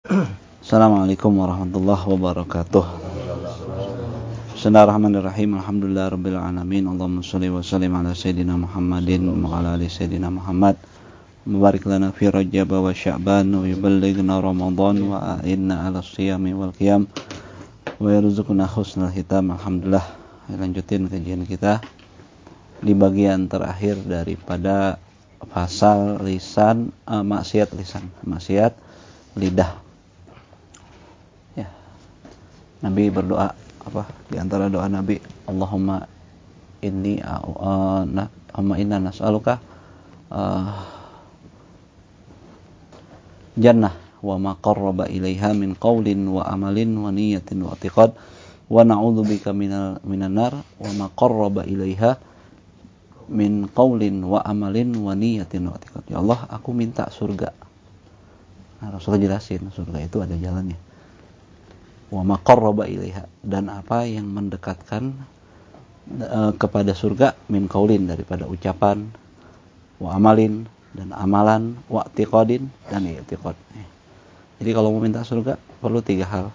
Assalamualaikum warahmatullahi wabarakatuh. Bismillahirrahmanirrahim. Alhamdulillahirabbil alamin. Allahumma shalli wa sallim ala sayidina Muhammadin wa ala ali sayidina Muhammad. Mubarik lana fi Rajab wa Sya'ban wa yuballighna Ramadan wa a'inna 'ala shiyami wal qiyam wa yarzuqna husnal hitam. Alhamdulillah. Lanjutin kajian kita di bagian terakhir daripada pasal lisan, maksiat lisan, maksiat lidah. Nabi berdoa apa di antara doa Nabi, Allahumma inna nas'aluka jannah wa ma qarraba ilaiha min qaulin wa amalin wa niyatin wa i'tiqad wa na'udzubika minan nar wa ma qarraba ilaiha min qaulin wa amalin wa niyatin wa i'tiqad. Ya Allah, aku minta surga. Nah, Rasulullah jelasin surga itu ada jalannya. Wa ma qarraba ilaiha, dan apa yang mendekatkan kepada surga, min qaulin daripada ucapan, wa amalin dan amalan, wa i'tiqadin dan i'tiqad. Jadi kalau mau minta surga perlu 3 hal.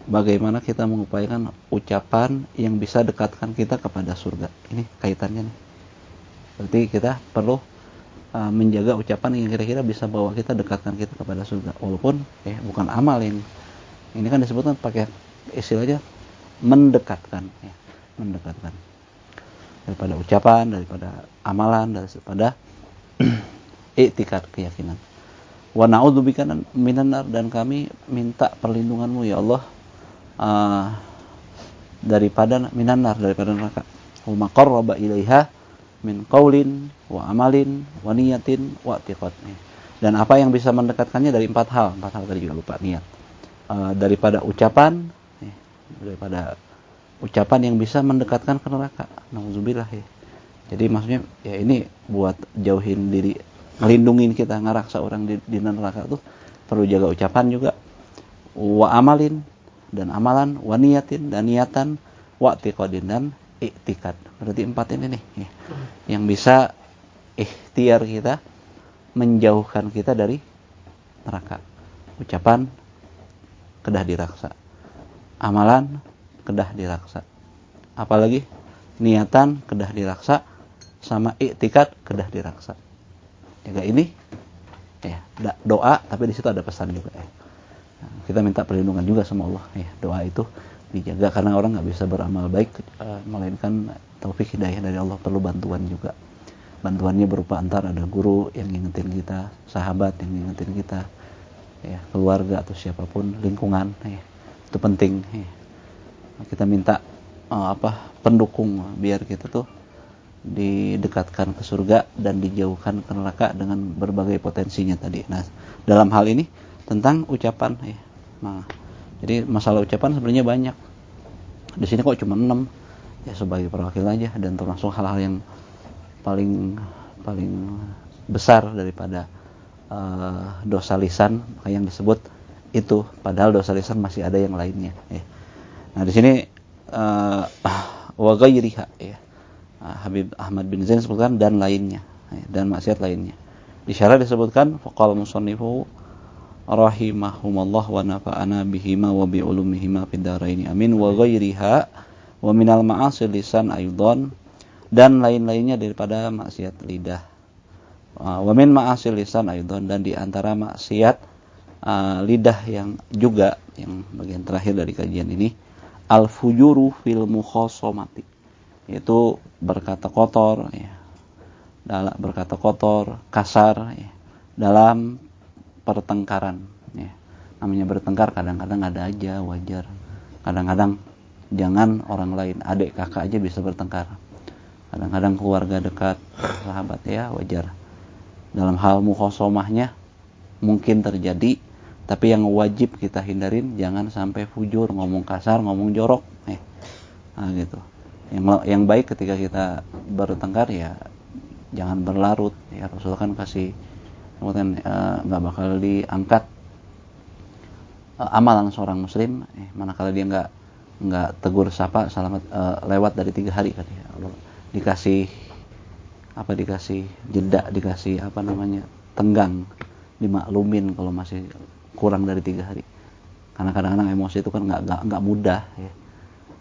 Bagaimana kita mengupayakan ucapan yang bisa dekatkan kita kepada surga. Ini kaitannya nih. Berarti kita perlu menjaga ucapan yang kira-kira bisa bawa kita, dekatkan kita kepada surga, walaupun bukan amal yang ini kan disebutkan pakai istilahnya mendekatkan, mendekatkan daripada ucapan, daripada amalan, daripada i'tikad, keyakinan. Wa na'udzubika minan nar, dan kami minta perlindunganmu ya Allah daripada minan nar, daripada neraka. Wa ma qarraba ilaiha min qaulin wa amalin wa niyatin wa i'tiqad. Dan apa yang bisa mendekatkannya dari 4 hal. 4 hal tadi juga lupa, niat. Daripada ucapan, daripada ucapan yang bisa mendekatkan ke neraka. Nauzubillah ya. Jadi maksudnya ya ini buat jauhin diri, ngelindungin kita ngaraksa orang di neraka tuh perlu jaga ucapan juga. Wa amalin, dan amalan, wa niyatin, dan niatan, wa i'tiqadin, dan i'tikad. Berarti 4 ini nih yang bisa ikhtiar kita menjauhkan kita dari neraka. Ucapan kedah diraksa, amalan kedah diraksa, apalagi niatan kedah diraksa, sama i'tikad kedah diraksa. Jaga ini doa, tapi di situ ada pesan juga kita minta perlindungan juga sama Allah doa itu dijaga, karena orang nggak bisa beramal baik melainkan taufik hidayah dari Allah. Perlu bantuan juga. Bantuannya berupa antara ada guru yang ngingetin kita, sahabat yang ngingetin kita, keluarga atau siapapun, lingkungan, itu penting. Kita minta pendukung biar kita tuh didekatkan ke surga dan dijauhkan ke neraka dengan berbagai potensinya tadi. Nah, dalam hal ini tentang ucapan Nah, jadi masalah ucapan sebenarnya banyak. Di sini kok cuma 6 sebagai perwakil aja, dan termasuk hal-hal yang paling besar daripada dosa lisan yang disebut itu, padahal dosa lisan masih ada yang lainnya. Nah, di sini wa ghairiha Habib Ahmad bin Zain sebutkan dan lainnya, dan maksiat lainnya. Di syarah disebutkan faqala musannifu rahimahumallah wa nafa'ana bihima wa bi ulumihima fid dharain amin. Wa ghairiha wa minal ma'asil lisan aidan, dan lain-lainnya daripada maksiat lidah. Wa min ma'asil lisan aidan, dan di antara maksiat lidah yang juga yang bagian terakhir dari kajian ini, al fujuru fil mukhasamati, yaitu berkata kotor berkata kotor, kasar dalam pertengkaran. Namanya bertengkar kadang-kadang ada aja, wajar. Kadang-kadang jangan orang lain, adik kakak aja bisa bertengkar. Kadang-kadang keluarga dekat, sahabat, wajar. Dalam hal mukhasamahnya mungkin terjadi, tapi yang wajib kita hindarin jangan sampai fujur, ngomong kasar, ngomong jorok. Nah gitu. Yang baik ketika kita bertengkar jangan berlarut. Rasulullah kan kasih kemudian nggak bakal diangkat amalan seorang muslim manakala dia nggak tegur sapa selamat lewat dari 3 hari kan Allah dikasih jeda, dikasih tenggang dimaklumin kalau masih kurang dari 3 hari. Karena kadang-kadang emosi itu kan nggak mudah ya.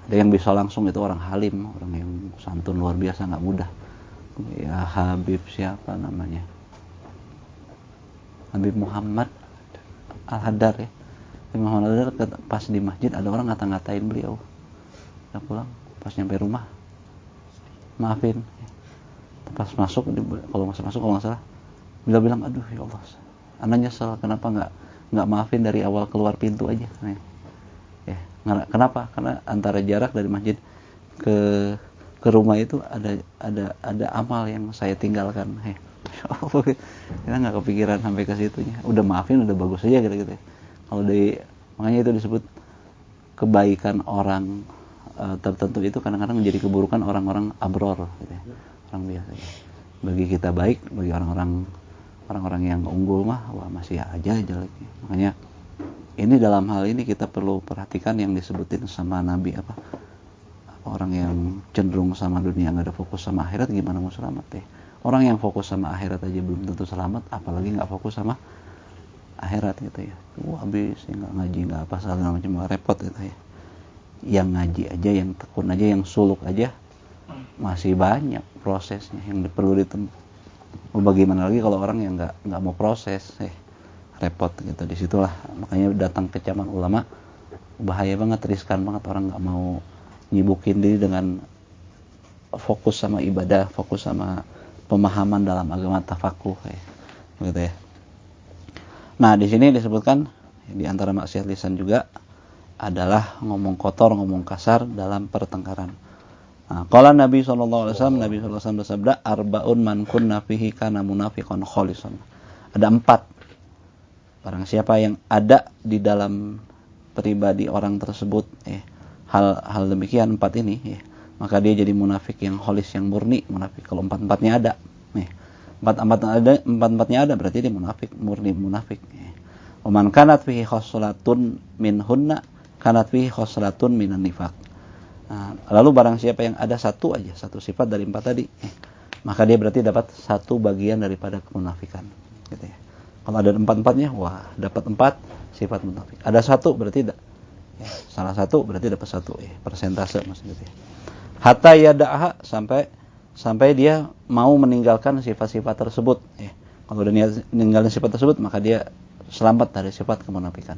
Ada yang bisa langsung, itu orang halim, orang yang santun luar biasa, nggak mudah. Ya Habib siapa namanya? Habib Muhammad Al-Haddar ya. Habib Muhammad Al-Haddar pas di masjid ada orang ngata-ngatain beliau. Udah pulang, pas nyampe rumah maafin. Pas masuk, kalau nggak salah, beliau bilang, aduh ya Allah, ana nyesel kenapa nggak maafin dari awal keluar pintu aja. Nih. Ya, kenapa? Karena antara jarak dari masjid ke rumah itu ada amal yang saya tinggalkan. Kita nggak kepikiran sampai ke situnya. Udah maafin, udah bagus aja gitu. Kalau makanya itu disebut kebaikan orang tertentu itu kadang-kadang menjadi keburukan orang-orang abror, gitu ya. Orang biasa. Ya. Bagi kita baik, bagi orang-orang yang unggul mah, wah masih aja jeleknya. Makanya ini dalam hal ini kita perlu perhatikan yang disebutin sama Nabi apa orang yang cenderung sama dunia nggak ada fokus sama akhirat, gimana mau selamat ya? Orang yang fokus sama akhirat aja belum tentu selamat, apalagi nggak fokus sama akhirat gitu ya. Habis ya, nggak ngaji nggak apa segala macam, repot gitu ya. Yang ngaji aja, yang tekun aja, yang suluk aja masih banyak prosesnya yang perlu ditempuh. Bagaimana lagi kalau orang yang nggak mau proses repot gitu. Disitulah makanya datang kecaman ulama bahaya banget, riskan banget. Orang nggak mau nyibukin diri dengan fokus sama ibadah, fokus sama pemahaman dalam agama, tafakuh gitu ya. Nah di sini disebutkan di antara maksiat lisan juga adalah ngomong kotor, ngomong kasar dalam pertengkaran. Nah, qala Nabi sallallahu alaihi wasallam, Nabi sallallahu alaihi wasallam bersabda, arba'un man kunna fihi kana munafiqan khalisan. Ada 4. Barang siapa yang ada di dalam pribadi orang tersebut hal demikian 4 ini maka dia jadi munafik yang khalis, yang murni munafik. Kalau 4-4-nya ada empat-empatnya ada berarti dia munafik, murni munafik. Wa man kanat fihi khoslatun minhunna kanat fihi khoslatun minan nifaq. Nah, lalu barang siapa yang ada satu sifat dari 4 tadi, maka dia berarti dapat 1 bagian daripada kemunafikan, gitu ya. Kalau ada 4-4-nya, wah dapat 4 sifat munafik. Ada 1 berarti salah 1 berarti dapat 1 persentase maksudnya. Hatta yada'ha sampai dia mau meninggalkan sifat-sifat tersebut. Kalau udah meninggalkan sifat tersebut, maka dia selamat dari sifat kemunafikan.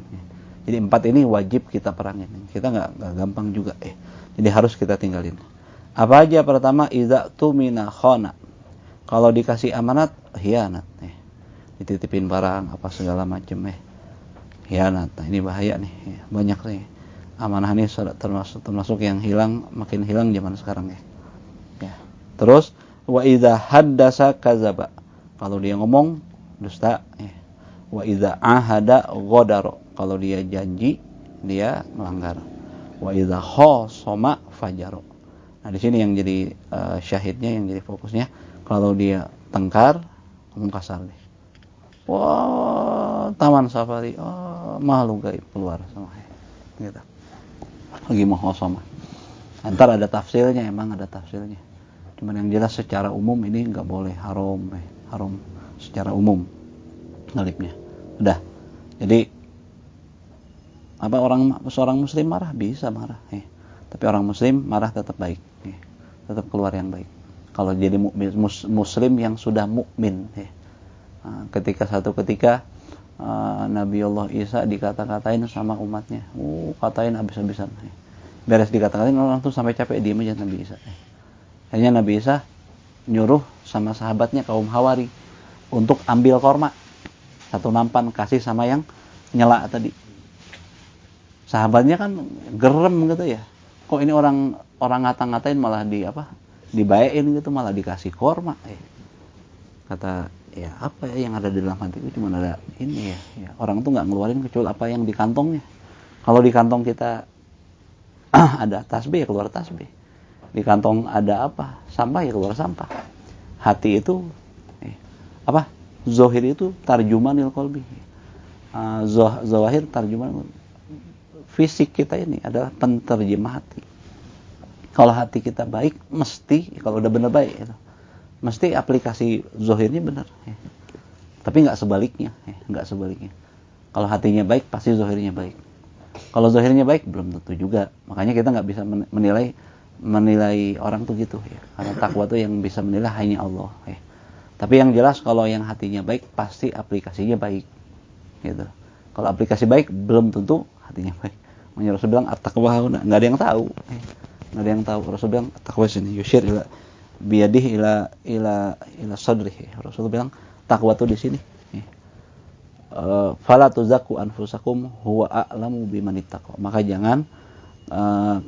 Jadi 4 ini wajib kita perangin. Kita nggak gampang juga. Jadi harus kita tinggalin. Apa aja? Pertama, idza tumina khana. Kalau dikasih amanat, khianat. Dititipin barang apa segala macam khianat. Nah, ini bahaya nih. Banyak nih. Amanah ini termasuk yang makin hilang zaman sekarang ya. Terus wa idza haddasa kadzaba. Kalau dia ngomong dusta. Wa idza ahada ghadara. Kalau dia janji, dia melanggar. Wa idza khasama fajara. Nah, di sini yang jadi syahidnya, yang jadi fokusnya, kalau dia tengkar, ngomong kasar deh. Wah, taman safari, makhluk gaib keluar sama gitu. Lagi mau khasama. Antar ada tafsirnya, emang ada tafsirnya. Cuman yang jelas secara umum ini enggak boleh, haram secara umum ngalipnya. Udah. Jadi seorang muslim marah bisa marah, tapi orang muslim marah tetap baik, tetap keluar yang baik. Kalau jadi muslim yang sudah mukmin, ketika Nabi Allah Isa dikata-katain sama umatnya, katain habis-habisan, beres dikata-katain orang tuh sampai capek, diam aja Nabi Isa. Akhirnya Nabi Isa nyuruh sama sahabatnya kaum Hawari untuk ambil korma 1 nampan, kasih sama yang nyela tadi. Sahabatnya kan gerem gitu ya. Kok ini orang ngata-ngatain malah dibayain gitu, malah dikasih korma. Kata, ya apa ya yang ada di dalam hatiku, cuma ada ini ya. Orang tuh nggak ngeluarin kecuali apa yang di kantongnya. Kalau di kantong kita ada tasbih, ya keluar tasbih. Di kantong ada apa? Sampah, ya keluar sampah. Hati itu Zohir itu tarjumanil qalbi. Zawahir tarjuman. Fisik kita ini adalah penterjemah hati. Kalau hati kita baik, mesti kalau udah benar baik, mesti aplikasi zohirnya benar. Tapi nggak sebaliknya, nggak sebaliknya. Kalau hatinya baik, pasti zahirnya baik. Kalau zahirnya baik, belum tentu juga. Makanya kita nggak bisa menilai orang tuh gitu ya. Karena takwa tuh yang bisa menilai hanya Allah ya. Tapi yang jelas kalau yang hatinya baik, pasti aplikasinya baik gitu. Kalau aplikasi baik, belum tentu hatinya baik. Makanya Rasul bilang at-taqwa nggak ada yang tahu. Nggak ada yang tahu. Rasul bilang at-taqwa sini yushir ila biyadihi ila sadrihi. Rasul bilang takwa tuh di sini. Fala tuzakku anfusakum huwa a'lamu bimanittaqwa. Maka jangan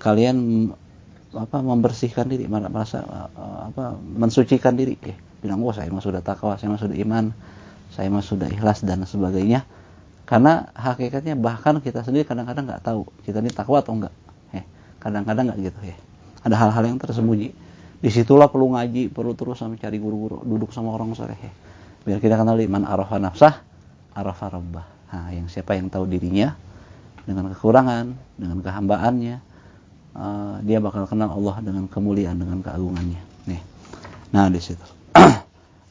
kalian membersihkan diri, merasa mensucikan diri ya. Bilang saya mah sudah takwa, saya mah sudah iman, saya mah sudah ikhlas dan sebagainya. Karena hakikatnya bahkan kita sendiri kadang-kadang nggak tahu kita ini takwa atau enggak. Kadang-kadang nggak gitu ya. Ada hal-hal yang tersembunyi. Disitulah perlu ngaji, perlu terus sampai cari guru-guru, duduk sama orang saleh ya. Biar kita kenal man arafa nafsah, arafa rabbah. Nah, yang siapa yang tahu dirinya dengan kekurangan, dengan kehambaannya, dia bakal kenal Allah dengan kemuliaan, dengan keagungannya. Nih. Nah, di situ.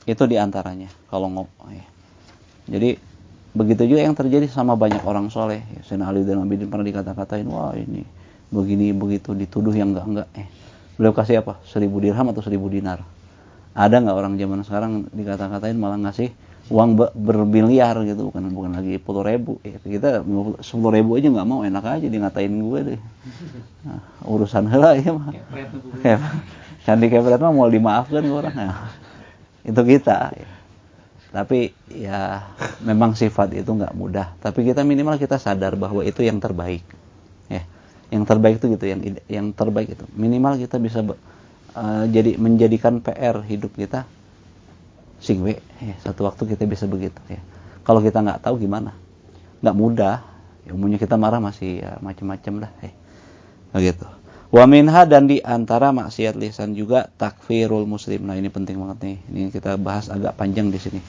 Itu diantaranya kalau ya. Jadi begitu juga yang terjadi sama banyak orang soleh. Sayyidina Ali dan Abidin pernah dikata-katain, wah ini begini begitu, dituduh yang enggak. Beliau kasih apa? 1.000 dirham atau 1.000 dinar. Ada nggak orang zaman sekarang dikata-katain malah ngasih uang bermiliar gitu, bukan lagi 10.000 ya. Kita 10.000 aja nggak mau, enak aja dia ngatain gue deh. Nah, urusan heula ya mah. Candi kepret mah mau dimaafkan ke orang. Nah, itu kita. Ya. Tapi ya memang sifat itu nggak mudah. Tapi kita minimal kita sadar bahwa itu yang terbaik. Ya, yang terbaik itu gitu, yang terbaik itu. Minimal kita bisa jadi menjadikan PR hidup kita. Sing we, satu waktu kita bisa begitu ya. Kalau kita nggak tahu gimana, nggak mudah. Ya, umumnya kita marah masih ya, macam-macam lah. Begitu. Wa minha, dan di antara maksiat lisan juga takfirul muslim. Nah ini penting banget nih. Ini kita bahas agak panjang di sini.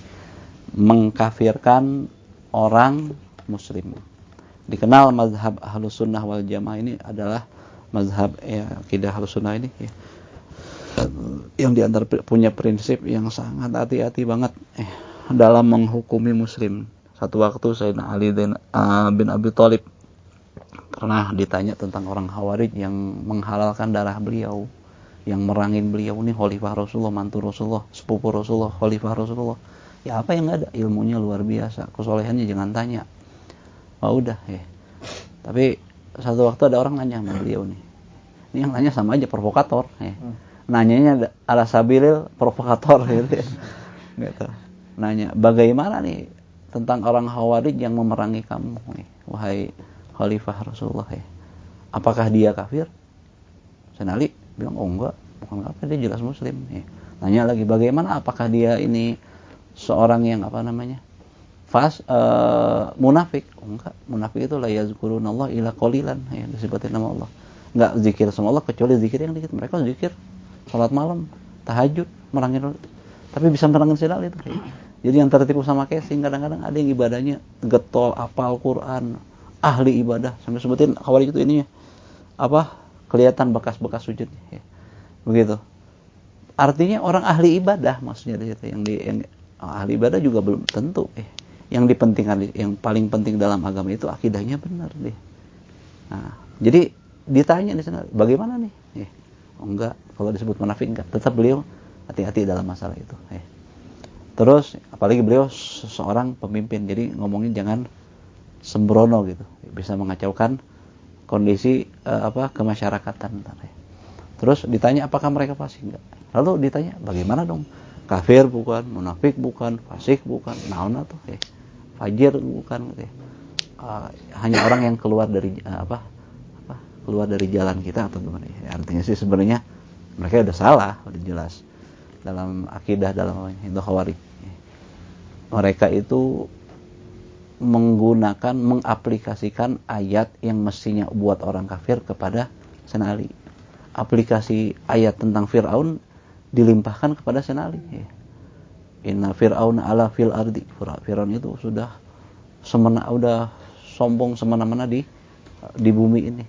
Mengkafirkan orang muslim. Dikenal mazhab Ahlus Sunnah wal Jamaah ini adalah mazhab akidah Ahlus Sunnah ini ya. Yang diantara punya prinsip yang sangat hati-hati banget dalam menghukumi muslim. Satu waktu Sayyidina Ali bin Abi Thalib pernah ditanya tentang orang Khawarij yang menghalalkan darah beliau, yang merangin beliau, ini khalifah Rasulullah, mantu Rasulullah, sepupu Rasulullah, khalifah Rasulullah. Ya apa yang nggak ada, ilmunya luar biasa, kesolehannya jangan tanya. Oh udah ya. Tapi satu waktu ada orang nanya sama beliau nih. Ini yang nanya sama aja provokator ya. Nanyanya ala sabilil provokator gitu ya. Gitu. Nanya, bagaimana nih tentang orang Khawarij yang memerangi kamu nih, wahai khalifah Rasulullah ya. Apakah dia kafir? Sayyidina Ali bilang, oh enggak, bukan kafir, dia jelas muslim ya. Nanya lagi, bagaimana apakah dia ini seorang yang munafik? Oh enggak, munafik itu la yazkurunallah illa qalilan ya, disebutin nama Allah. Enggak zikir sama Allah kecuali zikir yang dikit. Mereka zikir salat malam, tahajud, merangin, tapi bisa merangin Sayyidina Ali itu. Jadi yang tertipu sama casing, kadang-kadang ada yang ibadahnya getol, apal Quran, ahli ibadah, sampai sebutin Khawarij itu ininya kelihatan bekas-bekas sujudnya ya. Begitu. Artinya orang ahli ibadah maksudnya di situ, yang ahli ibadah juga belum tentu yang dipentingkan, yang paling penting dalam agama itu akidahnya benar deh. Nah, jadi ditanya di sana, bagaimana nih? Oh enggak, kalau disebut munafik enggak, tetap beliau hati-hati dalam masalah itu. Terus apalagi beliau seorang pemimpin, jadi ngomongin jangan sembrono gitu, bisa mengacaukan kondisi kemasyarakatan. Terus ditanya apakah mereka fasik enggak? Lalu ditanya bagaimana dong? Kafir bukan, munafik bukan, fasik bukan, naon atuh fajir bukan gitu ya. Hanya orang yang keluar dari keluar dari jalan kita atau gimana ya. Artinya sih sebenarnya mereka udah salah, udah jelas dalam akidah, dalam itu Khawarij. Mereka itu mengaplikasikan ayat yang mestinya buat orang kafir kepada Sayyidina Ali. Aplikasi ayat tentang Fir'aun dilimpahkan kepada Sayyidina Ali. Inna Fir'auna ala fil ardi. Fir'aun itu sudah sombong semena-mena di bumi ini.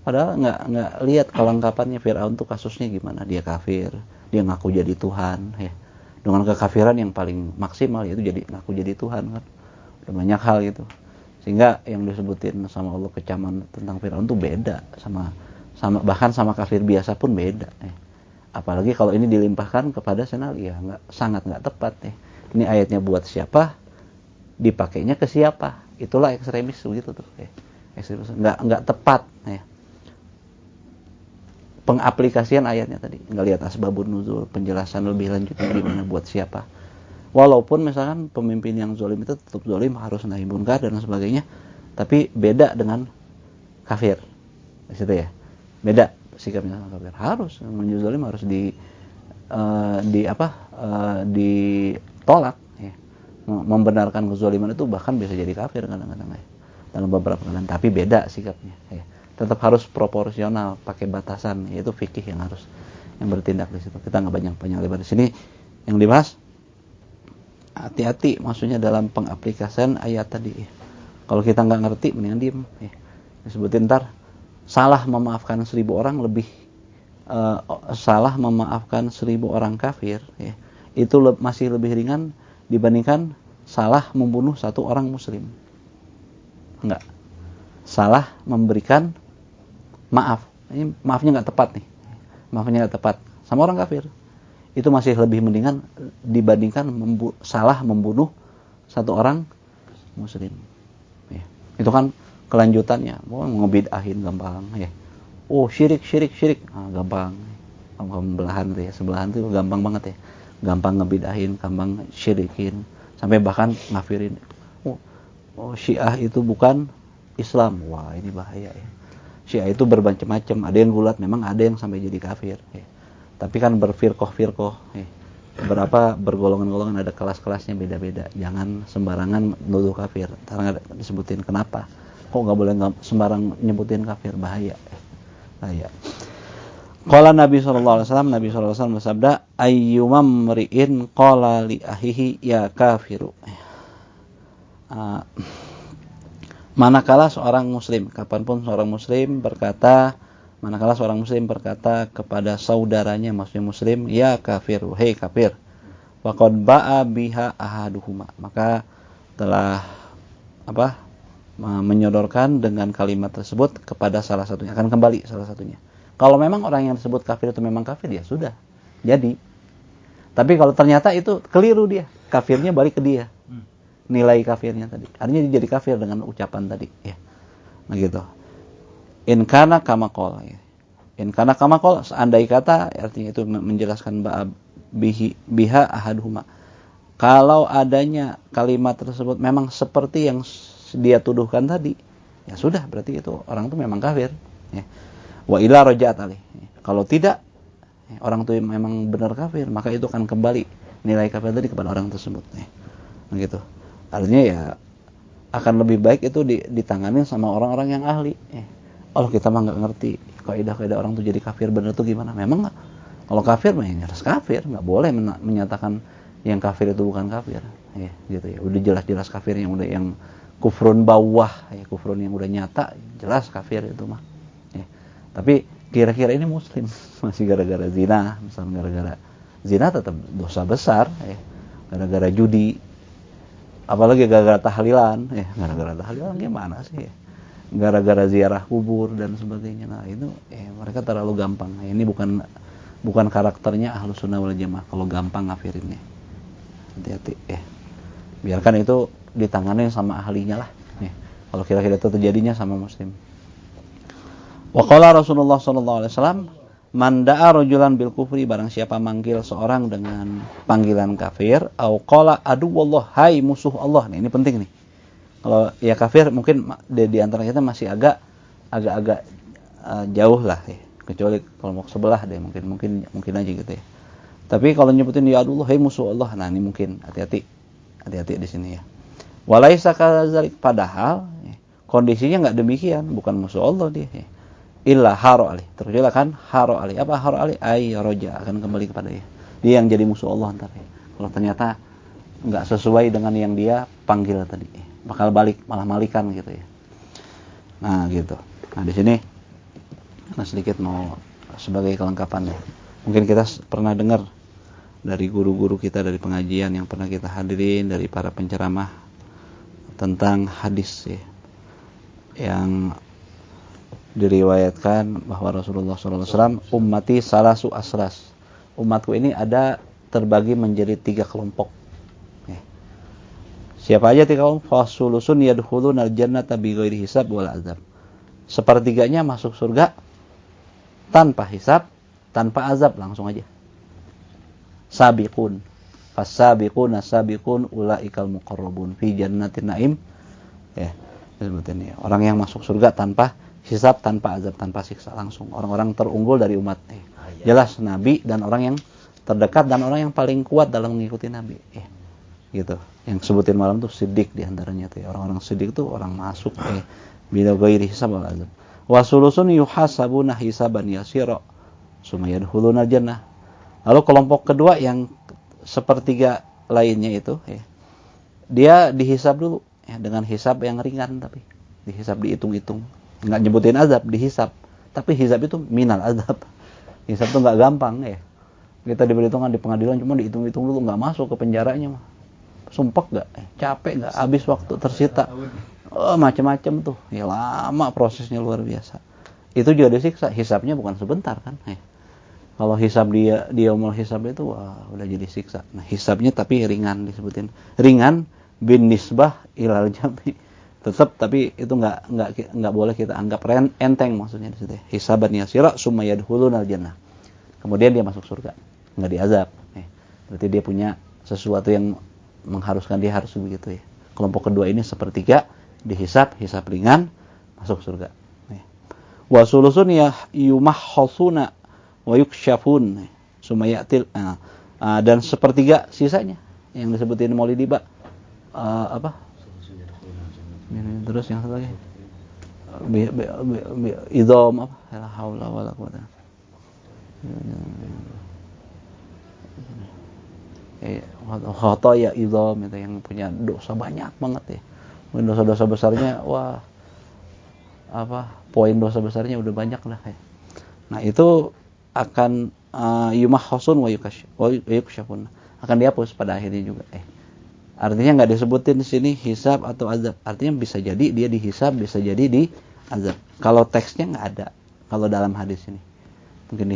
Padahal nggak lihat kelengkapannya Fir'aun tuh kasusnya gimana. Dia kafir, dia ngaku jadi Tuhan, ya. dengan kekafiran yang paling maksimal, yaitu ngaku jadi Tuhan kan. Ada banyak hal gitu. Sehingga yang disebutin sama Allah kecaman tentang Firaun itu beda sama bahkan sama kafir biasa pun beda. Apalagi kalau ini dilimpahkan kepada senalia, sangat nggak tepat. Ini ayatnya buat siapa, dipakainya ke siapa. Itulah ekstremis begitu tuh. Ekstremis nggak tepat. Pengaplikasian ayatnya tadi, nggak lihat asbabun nuzul, penjelasan lebih lanjutnya gimana buat siapa. Walaupun misalkan pemimpin yang zalim itu tetap zalim, harus nahi munkar dan sebagainya, tapi beda dengan kafir. Di situ ya. Beda sikapnya sama kafir. Harus menuju zalim harus ditolak ya. Membenarkan kezaliman itu bahkan bisa jadi kafir kadang-kadang ya. Dalam beberapa keadaan, tapi beda sikapnya ya. Tetap harus proporsional, pakai batasan, yaitu fikih yang bertindak di situ. Kita nggak banyak lebar di sini. Yang dibahas hati-hati maksudnya dalam pengaplikasian ayat tadi. Kalau kita nggak ngerti mendingan diem. Disebutin ntar salah memaafkan 1000 orang lebih salah memaafkan 1000 orang kafir. Itu masih lebih ringan dibandingkan salah membunuh 1 orang muslim. Enggak. Salah memberikan maaf. Ini maafnya nggak tepat nih. Maafnya nggak tepat sama orang kafir. Itu masih lebih mendingan dibandingkan salah membunuh 1 orang muslim. Ya. Itu kan kelanjutannya. Ngebidahin gampang. Ya. Oh syirik. Gampang. Belahan tuh ya. Sebelahan tuh gampang banget ya. Gampang ngebidahin, gampang syirikin. Sampai bahkan ngafirin. Oh Syiah itu bukan Islam. Wah ini bahaya ya. Syiah itu bermacam-macam. Ada yang gulat, memang ada yang sampai jadi kafir. Ya. Tapi kan berfirqoh. Berapa bergolongan-golongan, ada kelas-kelasnya beda-beda. Jangan sembarangan nuduh kafir. Ntar disebutin kenapa. Kok nggak boleh sembarang nyebutin kafir, bahaya. Bahaya. Qala Nabi SAW bersabda, ayyumam mri'in qala li ahihi ya kafiru. Manakala seorang muslim, kapanpun seorang muslim berkata, manakala seorang muslim berkata kepada saudaranya, maksudnya muslim, ya kafir, hei kafir, faqad ba'a biha ahaduhuma, maka telah menyodorkan dengan kalimat tersebut kepada salah satunya, akan kembali salah satunya. Kalau memang orang yang disebut kafir itu memang kafir, ya sudah, jadi. Tapi kalau ternyata itu keliru, dia kafirnya balik ke dia, nilai kafirnya tadi, artinya dia jadi kafir dengan ucapan tadi ya. Nah gitu. In kana kama qala ya. In kana kama qala, seandai kata, artinya itu menjelaskan biha ahaduhuma. Kalau adanya kalimat tersebut memang seperti yang dia tuduhkan tadi, ya sudah, berarti itu orang itu memang kafir ya. Wa ila raja'at alih. Kalau tidak, orang itu memang benar kafir, maka itu akan kembali nilai kafir tadi kepada orang tersebut ya. Nah gitu. Artinya ya akan lebih baik itu ditangani sama orang-orang yang ahli. Kalau kita mah nggak ngerti kaidah-kaidah orang tuh jadi kafir benar tuh gimana? Memang nggak. Kalau kafir mah harus kafir, nggak boleh menyatakan yang kafir itu bukan kafir. Ya, gitu ya. Udah jelas-jelas kafir yang kufrun bawah, ya, kufrun yang udah nyata, jelas kafir itu mah. Ya. Tapi kira-kira ini muslim masih gara-gara zina, misalnya gara-gara zina tetap dosa besar, ya. Gara-gara judi, apalagi gara-gara tahlilan, ya gara-gara tahlilan gimana sih? Ya? Gara-gara ziarah kubur dan sebagainya. Nah itu mereka terlalu gampang. Nah, ini bukan karakternya Ahlus Sunnah wal Jamaah kalau gampang ngafirinnya. Hati-hati ya. Biarkan itu ditangani sama ahlinya lah. Ya. Kalau kira-kira itu terjadinya sama muslim. Wa qala Rasulullah sallallahu alaihi wasallam, man da'a rajulan bil kufri, barang siapa manggil seorang dengan panggilan kafir, au qala aduwallah, hai musuh Allah. Nah, ini penting nih. Kalau ya kafir mungkin di antara kita masih agak jauh lah ya. Kecuali kalau mau sebelah deh mungkin aja gitu ya. Tapi kalau nyebutin ya Allah, hai musuh Allah, nah ini mungkin hati-hati di sini ya. Walaisa kadzalik, padahal ya, kondisinya enggak demikian, bukan musuh Allah dia ya. Illa haro alih, terkecuali kan haro alih. Apa haro alih? Ay roja, akan kembali kepada dia. Dia yang jadi musuh Allah ntar ya. Kalau ternyata enggak sesuai dengan yang dia panggil tadi, bakal balik, malah malikan gitu ya. Nah gitu. Nah di sini sedikit mau sebagai kelengkapan ya. Mungkin kita pernah dengar dari guru-guru kita, dari pengajian yang pernah kita hadirin, dari para penceramah tentang hadis ya, yang diriwayatkan bahwa Rasulullah SAW, ummati salasu asras, umatku ini ada terbagi menjadi 3 kelompok. Siapa aja 3 kelompok? Fasulusun yadkhulunal jannata bighairi hisab wal azab. Sepertiganya masuk surga tanpa hisab, tanpa azab, langsung aja. Sabiqun, fasabiquna sabiqun ulaikal muqarrabun fi jannatin naim. Ya, sebutin ya. Orang yang masuk surga tanpa hisab, tanpa azab, tanpa siksa, langsung. Orang-orang terunggul dari umat. Jelas nabi dan orang yang terdekat dan orang yang paling kuat dalam mengikuti nabi. Gitu. Yang sebutin malam tuh siddiq diantaranya tuh. Orang-orang siddiq tuh orang masuk bila ghairi hisab wal azab. Wasulusun yuhasabuna hisaban yasira summa yadkhuluna jannah. Lalu kelompok kedua yang sepertiga lainnya itu dia dihisab dulu dengan hisab yang ringan, tapi dihisab, dihitung-hitung. Enggak nyebutin azab, dihisab. Tapi hisab itu minal azab. Hisab tuh enggak gampang ya. Kita diperhitungkan di pengadilan cuma dihitung-hitung dulu, enggak masuk ke penjaranya mah. Sumpek enggak? Capek enggak? Habis waktu tersita. Macam-macam tuh. Ya lama prosesnya, luar biasa. Itu juga disiksa. Hisabnya bukan sebentar kan. Kalau hisab dia umul hisab itu udah jadi siksa. Nah, hisabnya tapi ringan disebutin. Ringan bin nisbah ilal jami. Tetap, tapi itu enggak boleh kita anggap enteng maksudnya di situ. Hisaban yasira summa yadkhulunal jannah. Kemudian dia masuk surga. Enggak diazab. Berarti dia punya sesuatu yang mengharuskan dia harus begitu ya. Kelompok kedua ini sepertiga, dihisab, hisab ringan, masuk surga. Wa sulusun ya yumahhasuna wa yukshafun sumayatil. Dan sepertiga sisanya yang disebutin Maulidi Ba. Apa? Terus yang satu lagi. Idham apa? La haula wala quwata. Khataya idham itu yang punya dosa banyak banget ya. Dosa-dosa besarnya poin dosa besarnya udah banyak lah ya. Nah, itu akan yumahhasun wa yukshafun, akan dihapus pada akhirnya juga. Artinya enggak disebutin di sini hisab atau azab. Artinya bisa jadi dia dihisab, bisa jadi di azab. Kalau teksnya enggak ada kalau dalam hadis ini. Mungkin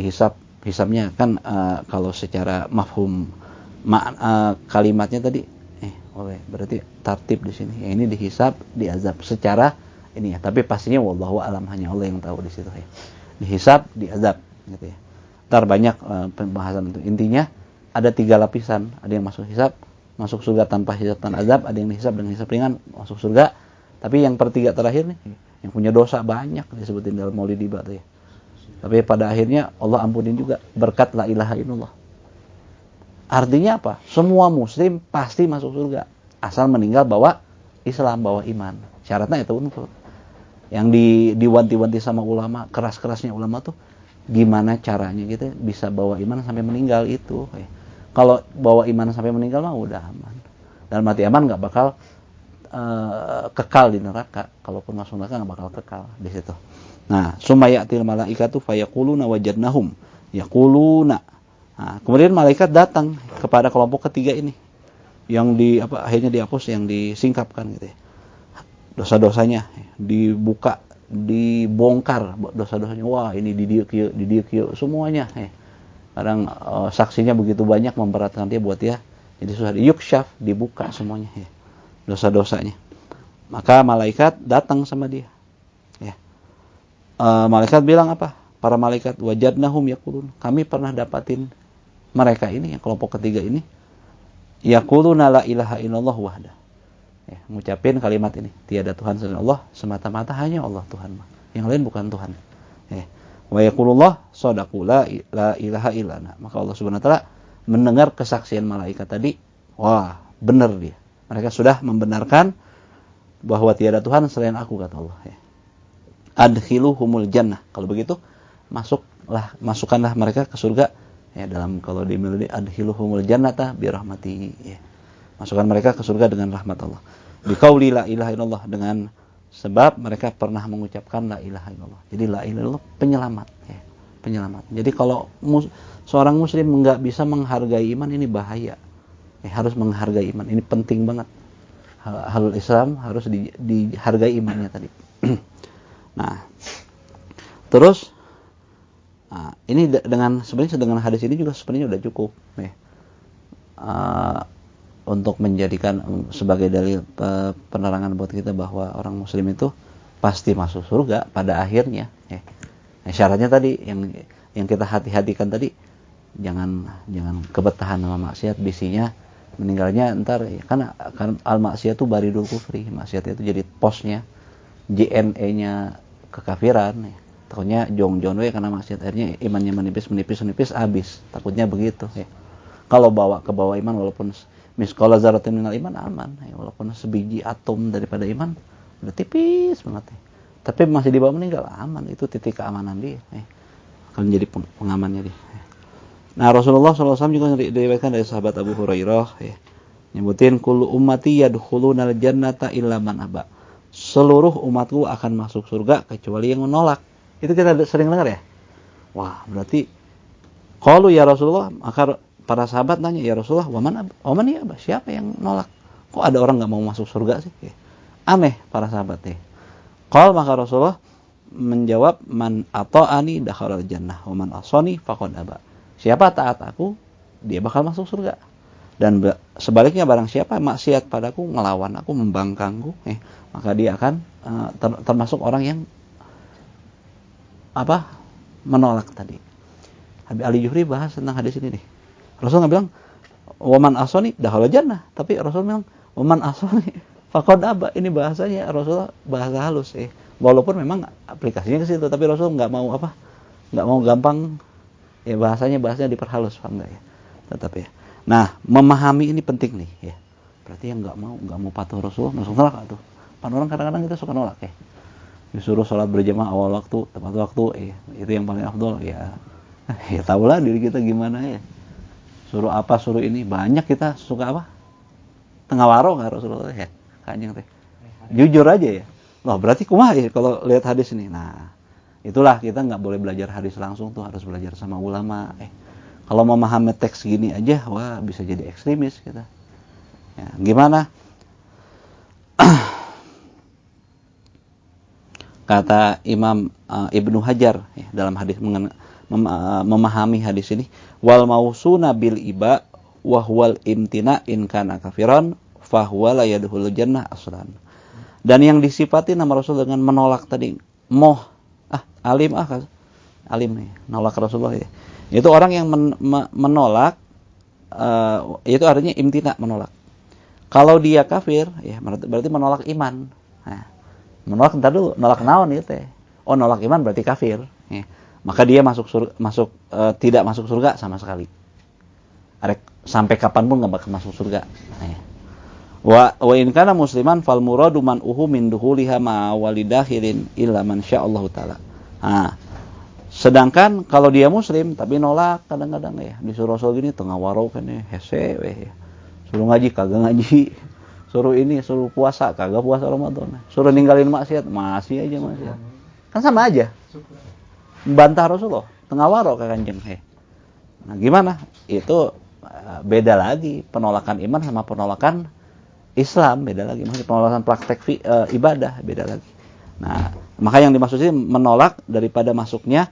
hisabnya kan kalau secara mafhum kalimatnya tadi berarti tartib di sini. Ya, ini dihisab, diazab secara ini ya. Tapi pastinya wallahu alam, hanya Allah yang tahu di situ ya. Dihisab, diazab gitu ya. Ntar banyak pembahasan itu. Intinya ada 3 lapisan. Ada yang masuk hisab, masuk surga tanpa hisab dan azab. Ada yang dihisab dengan hisab ringan, masuk surga. Tapi yang pertiga terakhir nih, yang punya dosa banyak disebutin dalam Maulidi Ba ya. Tapi pada akhirnya Allah ampunin juga berkat la ilaha illallah. Artinya apa? Semua muslim pasti masuk surga asal meninggal bawa Islam, bawa iman. Syaratnya itu unsur. Yang diwanti-wanti sama ulama, keras-kerasnya ulama tuh gimana caranya kita bisa bawa iman sampai meninggal itu. Kalau bawa iman sampai meninggal mah udah aman. Dan mati aman enggak bakal kekal di neraka. Kalaupun masuk neraka enggak bakal kekal di situ. Nah, sumayatil malaikatu fayaquluna wajadnahum yaquluna. Nah, kemudian malaikat datang kepada kelompok ketiga ini yang akhirnya dihapus, yang disingkapkan gitu ya. Dosa-dosanya dibuka, dibongkar dosa-dosanya. Wah, ini di dia semuanya. Kadang saksinya begitu banyak memberatkan dia buat dia. Jadi susah yukshaf, dibuka semuanya ya. Dosa-dosanya. Maka malaikat datang sama dia. Ya. Malaikat bilang apa? Para malaikat wajadnahum yaqulun. Kami pernah dapatin mereka ini, yang kelompok ketiga ini, yaquluna la ilaha illallah wahda. Ya, ngucapin kalimat ini, tiada Tuhan selain Allah, semata-mata hanya Allah Tuhan. Yang lain bukan Tuhan. Ya. Wa yaqulullah shadaqu la ilaha illana. Maka Allah Subhanahu wa taala mendengar kesaksian malaikat tadi, wah, benar dia. Mereka sudah membenarkan bahwa tiada Tuhan selain aku, kata Allah. Ya. Adkhiluhumul jannah. Kalau begitu, masukkanlah mereka ke surga. Ya, dalam kalau di Maulidi adkhiluhumul jannata bi rahmati. Ya. Masukkan mereka ke surga dengan rahmat Allah. Bi qauli la ilaha illallah, dengan sebab mereka pernah mengucapkan la ilaha illallah. Jadi la ilaha illallah penyelamat. Ya. penyelamat. Jadi kalau seorang muslim nggak bisa menghargai iman, ini bahaya. Harus menghargai iman, ini penting banget. Halul Islam harus dihargai imannya tadi. Nah, terus ini sebenarnya dengan hadis ini juga sebenarnya udah cukup ya. Untuk menjadikan sebagai dalil penerangan buat kita bahwa orang muslim itu pasti masuk surga pada akhirnya ya. Syaratnya tadi yang kita hati-hatikan tadi, jangan kebetahan sama maksiat, bisinya meninggalnya ntar ya. Kan al maksiat itu baridul kufri, maksiat itu jadi posnya, JNE-nya kekafiran ya. Takutnya jong we karena maksiat, akhirnya imannya menipis habis, takutnya begitu ya. Kalau bawa ke bawah iman, walaupun misqala dzarratin minal iman aman ya, walaupun sebiji atom daripada iman udah tipis banget ya. Tapi masih di bawah meninggal aman, itu titik keamanan dia ya. Akan jadi pengamannya dia ya. Nah, Rasulullah SAW juga diriwayatkan dari sahabat Abu Hurairah ya, nyebutin kullu ummati yadkhulunal jannata illa man aba. Seluruh umatku akan masuk surga kecuali yang menolak. Itu kita sering dengar ya. Wah, berarti qalu ya Rasulullah, maka para sahabat nanya, ya Rasulullah, waman ya, siapa yang nolak? Kok ada orang nggak mau masuk surga sih? Ya. Aneh para sahabat ya. Qal, maka Rasulullah menjawab, man ata'ani dakhalal jannah wa man asani faqad aba. Siapa taat aku, dia bakal masuk surga. Dan sebaliknya barang siapa maksiat padaku, ngelawan aku, membangkangku, maka dia akan termasuk orang yang menolak tadi. Habib Ali Juhri bahas tentang hadis ini nih. Rasul nggak bilang waman asani dakhalal jannah, tapi Rasul bilang waman asani faqad aba. Ini bahasanya Rasul bahasa halus walaupun memang aplikasinya ke situ, tapi Rasul nggak mau gampang ya, bahasanya diperhalus, paham nggak ya? Tetap ya. Nah, memahami ini penting nih ya. Berarti yang nggak mau patuh Rasul masuk neraka tuh. Orang kadang-kadang kita suka nolak ya. Disuruh sholat berjamaah awal waktu, tepat waktu, itu yang paling afdol ya. Ya tahulah diri kita gimana ya. Suruh apa, suruh ini, banyak kita suka apa? Tengah waro nggak Rasulullah ya? Kanjeng teh. Jujur aja ya. Loh, berarti kumaha ya kalau lihat hadis ini. Nah, itulah kita nggak boleh belajar hadis langsung tuh, harus belajar sama ulama. Kalau memahami teks gini aja, wah bisa jadi ekstremis kita. Ya, gimana? Kata Imam Ibnu Hajar ya, dalam hadis memahami hadis ini, wal mausuna bil iba wa huwal imtina in kana kafiran fa huwa la yadkhulul jannah aslan. Dan yang disifati nama Rasul dengan menolak tadi, alim nih, nolak Rasulullah ya. Itu orang yang menolak, itu artinya imtina, menolak. Kalau dia kafir ya berarti menolak iman. Nah, menolak ntar dulu, nolak naon gitu ya. Oh, nolak iman berarti kafir ya. Maka dia tidak masuk surga sama sekali. Sampai kapanpun nggak bakal masuk surga. Nah, ya. Wa in kana musliman fal muradu man min duhuliha ma walidakhilin illa man sya'allahu taala. Nah, sedangkan kalau dia muslim tapi nolak kadang-kadang ya, disuruh Rasul gini tengah waro kan ya, hese ya. Suruh ngaji kagak ngaji. Suruh puasa kagak puasa Ramadan. Suruh ninggalin maksiat masih aja maksiat. Kan sama aja. Bantah Rasulullah, tengah waro ke Kanjeng. Nah, gimana? Itu beda lagi, penolakan iman sama penolakan Islam beda lagi, maksudnya penolakan praktek ibadah beda lagi. Nah, maka yang dimaksud ini menolak daripada masuknya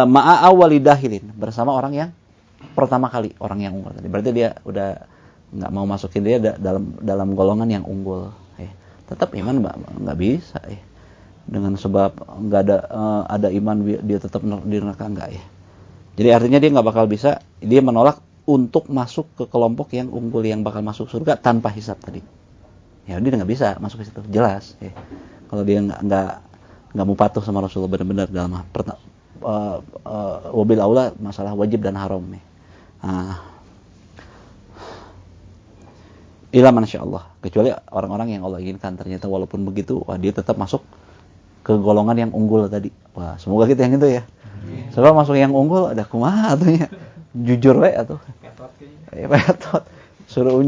ma'a awalidahilin, bersama orang yang pertama kali, orang yang unggul tadi. Berarti dia udah nggak mau masukin dia dalam golongan yang unggul. Tetap iman nggak bisa dengan sebab nggak ada iman dia tetap di neraka, nggak ya. Jadi artinya dia nggak bakal bisa, dia menolak untuk masuk ke kelompok yang unggul yang bakal masuk surga tanpa hisab tadi. Ya dia nggak bisa masuk ke situ, jelas. Kalau dia nggak mau patuh sama Rasulullah benar-benar dalam wabil aula masalah wajib dan haram. Ila masyaallah, kecuali orang-orang yang Allah inginkan ternyata walaupun begitu, wah dia tetap masuk ke golongan yang unggul tadi. Wah, semoga kita yang itu ya. Sebab masuk yang unggul ada kumaha atunya. Jujur we atuh. Petot. Suruh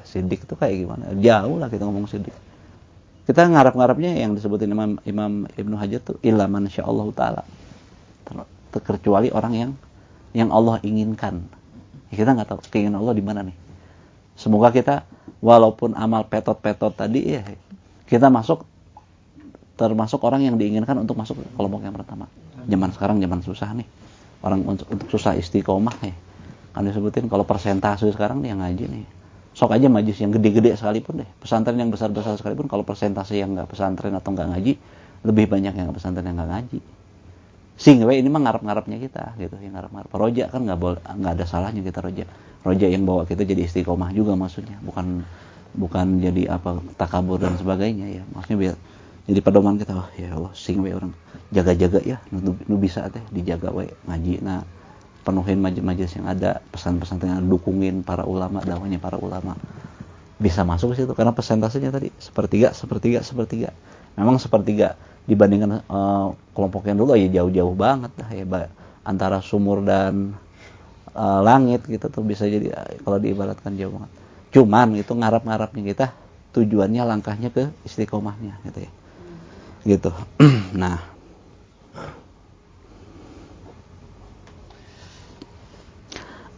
sidik itu kayak gimana? Jauh lah kita ngomong sidik. Kita ngarap-ngarapnya yang disebutin Imam Ibnu Hajar tuh illa man sya'allahu taala. terkecuali orang yang Allah inginkan. Ya, kita nggak tahu keinginan Allah di mana nih. Semoga kita walaupun amal petot-petot tadi ya, kita termasuk orang yang diinginkan untuk masuk ke kelompok yang pertama. Zaman sekarang zaman susah nih. Orang untuk susah istiqomah ya. Kan disebutin kalau persentase sekarang nih yang ngaji nih. Sok aja majlis yang gede-gede sekalipun deh. Pesantren yang besar-besar sekalipun kalau persentase yang nggak pesantren atau nggak ngaji, lebih banyak yang pesantren yang nggak ngaji. Sehingga ini mah ngarep-ngarepnya kita gitu, yang ngarep-ngarep. Roja kan nggak ada salahnya kita roja. Roja yang bawa kita jadi istiqomah juga maksudnya, bukan jadi apa takabur dan sebagainya ya. Maksudnya biar jadi pedoman kita, oh ya Allah, sehingga orang jaga-jaga ya, nu bisa teh dijaga we ngaji. Nah, penuhin majelis yang ada, pesan-pesan yang dukungin para ulama, dakwahnya para ulama. Bisa masuk ke situ karena persentasenya tadi sepertiga. Memang sepertiga dibandingkan kelompok yang dulu ya jauh-jauh banget dah ya, antara sumur dan langit gitu tuh bisa jadi kalau diibaratkan jauh banget. Cuman itu ngarap-ngarapnya kita tujuannya langkahnya ke istiqomahnya gitu ya. Gitu. Nah,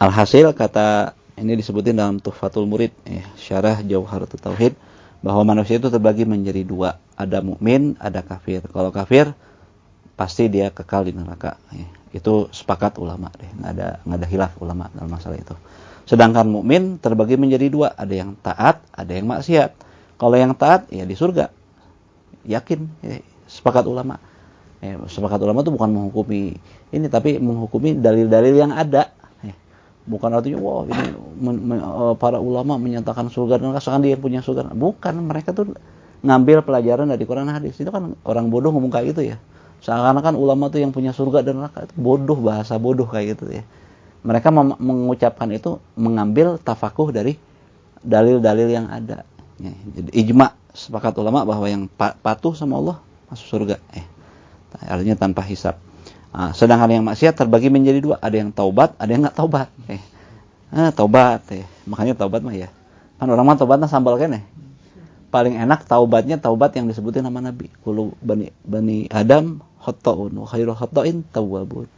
alhasil kata ini disebutin dalam Tuhfatul Murid ya, syarah Jauharatul Tauhid, bahwa manusia itu terbagi menjadi dua, ada mukmin, ada kafir. Kalau kafir pasti dia kekal di neraka. Ya. Itu sepakat ulama deh, nggak ada khilaf ulama dalam masalah itu. Sedangkan mukmin terbagi menjadi dua, ada yang taat, ada yang maksiat. Kalau yang taat ya di surga, yakin, ya, sepakat ulama. Ya, sepakat ulama itu bukan menghukumi ini, tapi menghukumi dalil-dalil yang ada. Bukan artinya wah ini para ulama menyatakan surga dan neraka, seakan dia yang punya surga. Bukan, mereka tuh ngambil pelajaran dari Quran dan hadis. Itu kan orang bodoh ngomong kayak gitu ya. Seakan-akan ulama tuh yang punya surga dan neraka, itu bodoh, bahasa bodoh kayak gitu ya. Mereka mengucapkan itu mengambil tafakuh dari dalil-dalil yang ada. Ya, jadi ijma, sepakat ulama bahwa yang patuh sama Allah masuk surga. Artinya tanpa hisab. Nah, sedangkan yang maksiat terbagi menjadi dua, ada yang taubat, ada yang nggak taubat. Taubat, makanya taubat mah ya. Kan orang mah taubatnya sambal kan ya. Paling enak taubatnya taubat yang disebutin nama Nabi. Kullu bani Adam khata'un wa khairul khata'in tawwabun.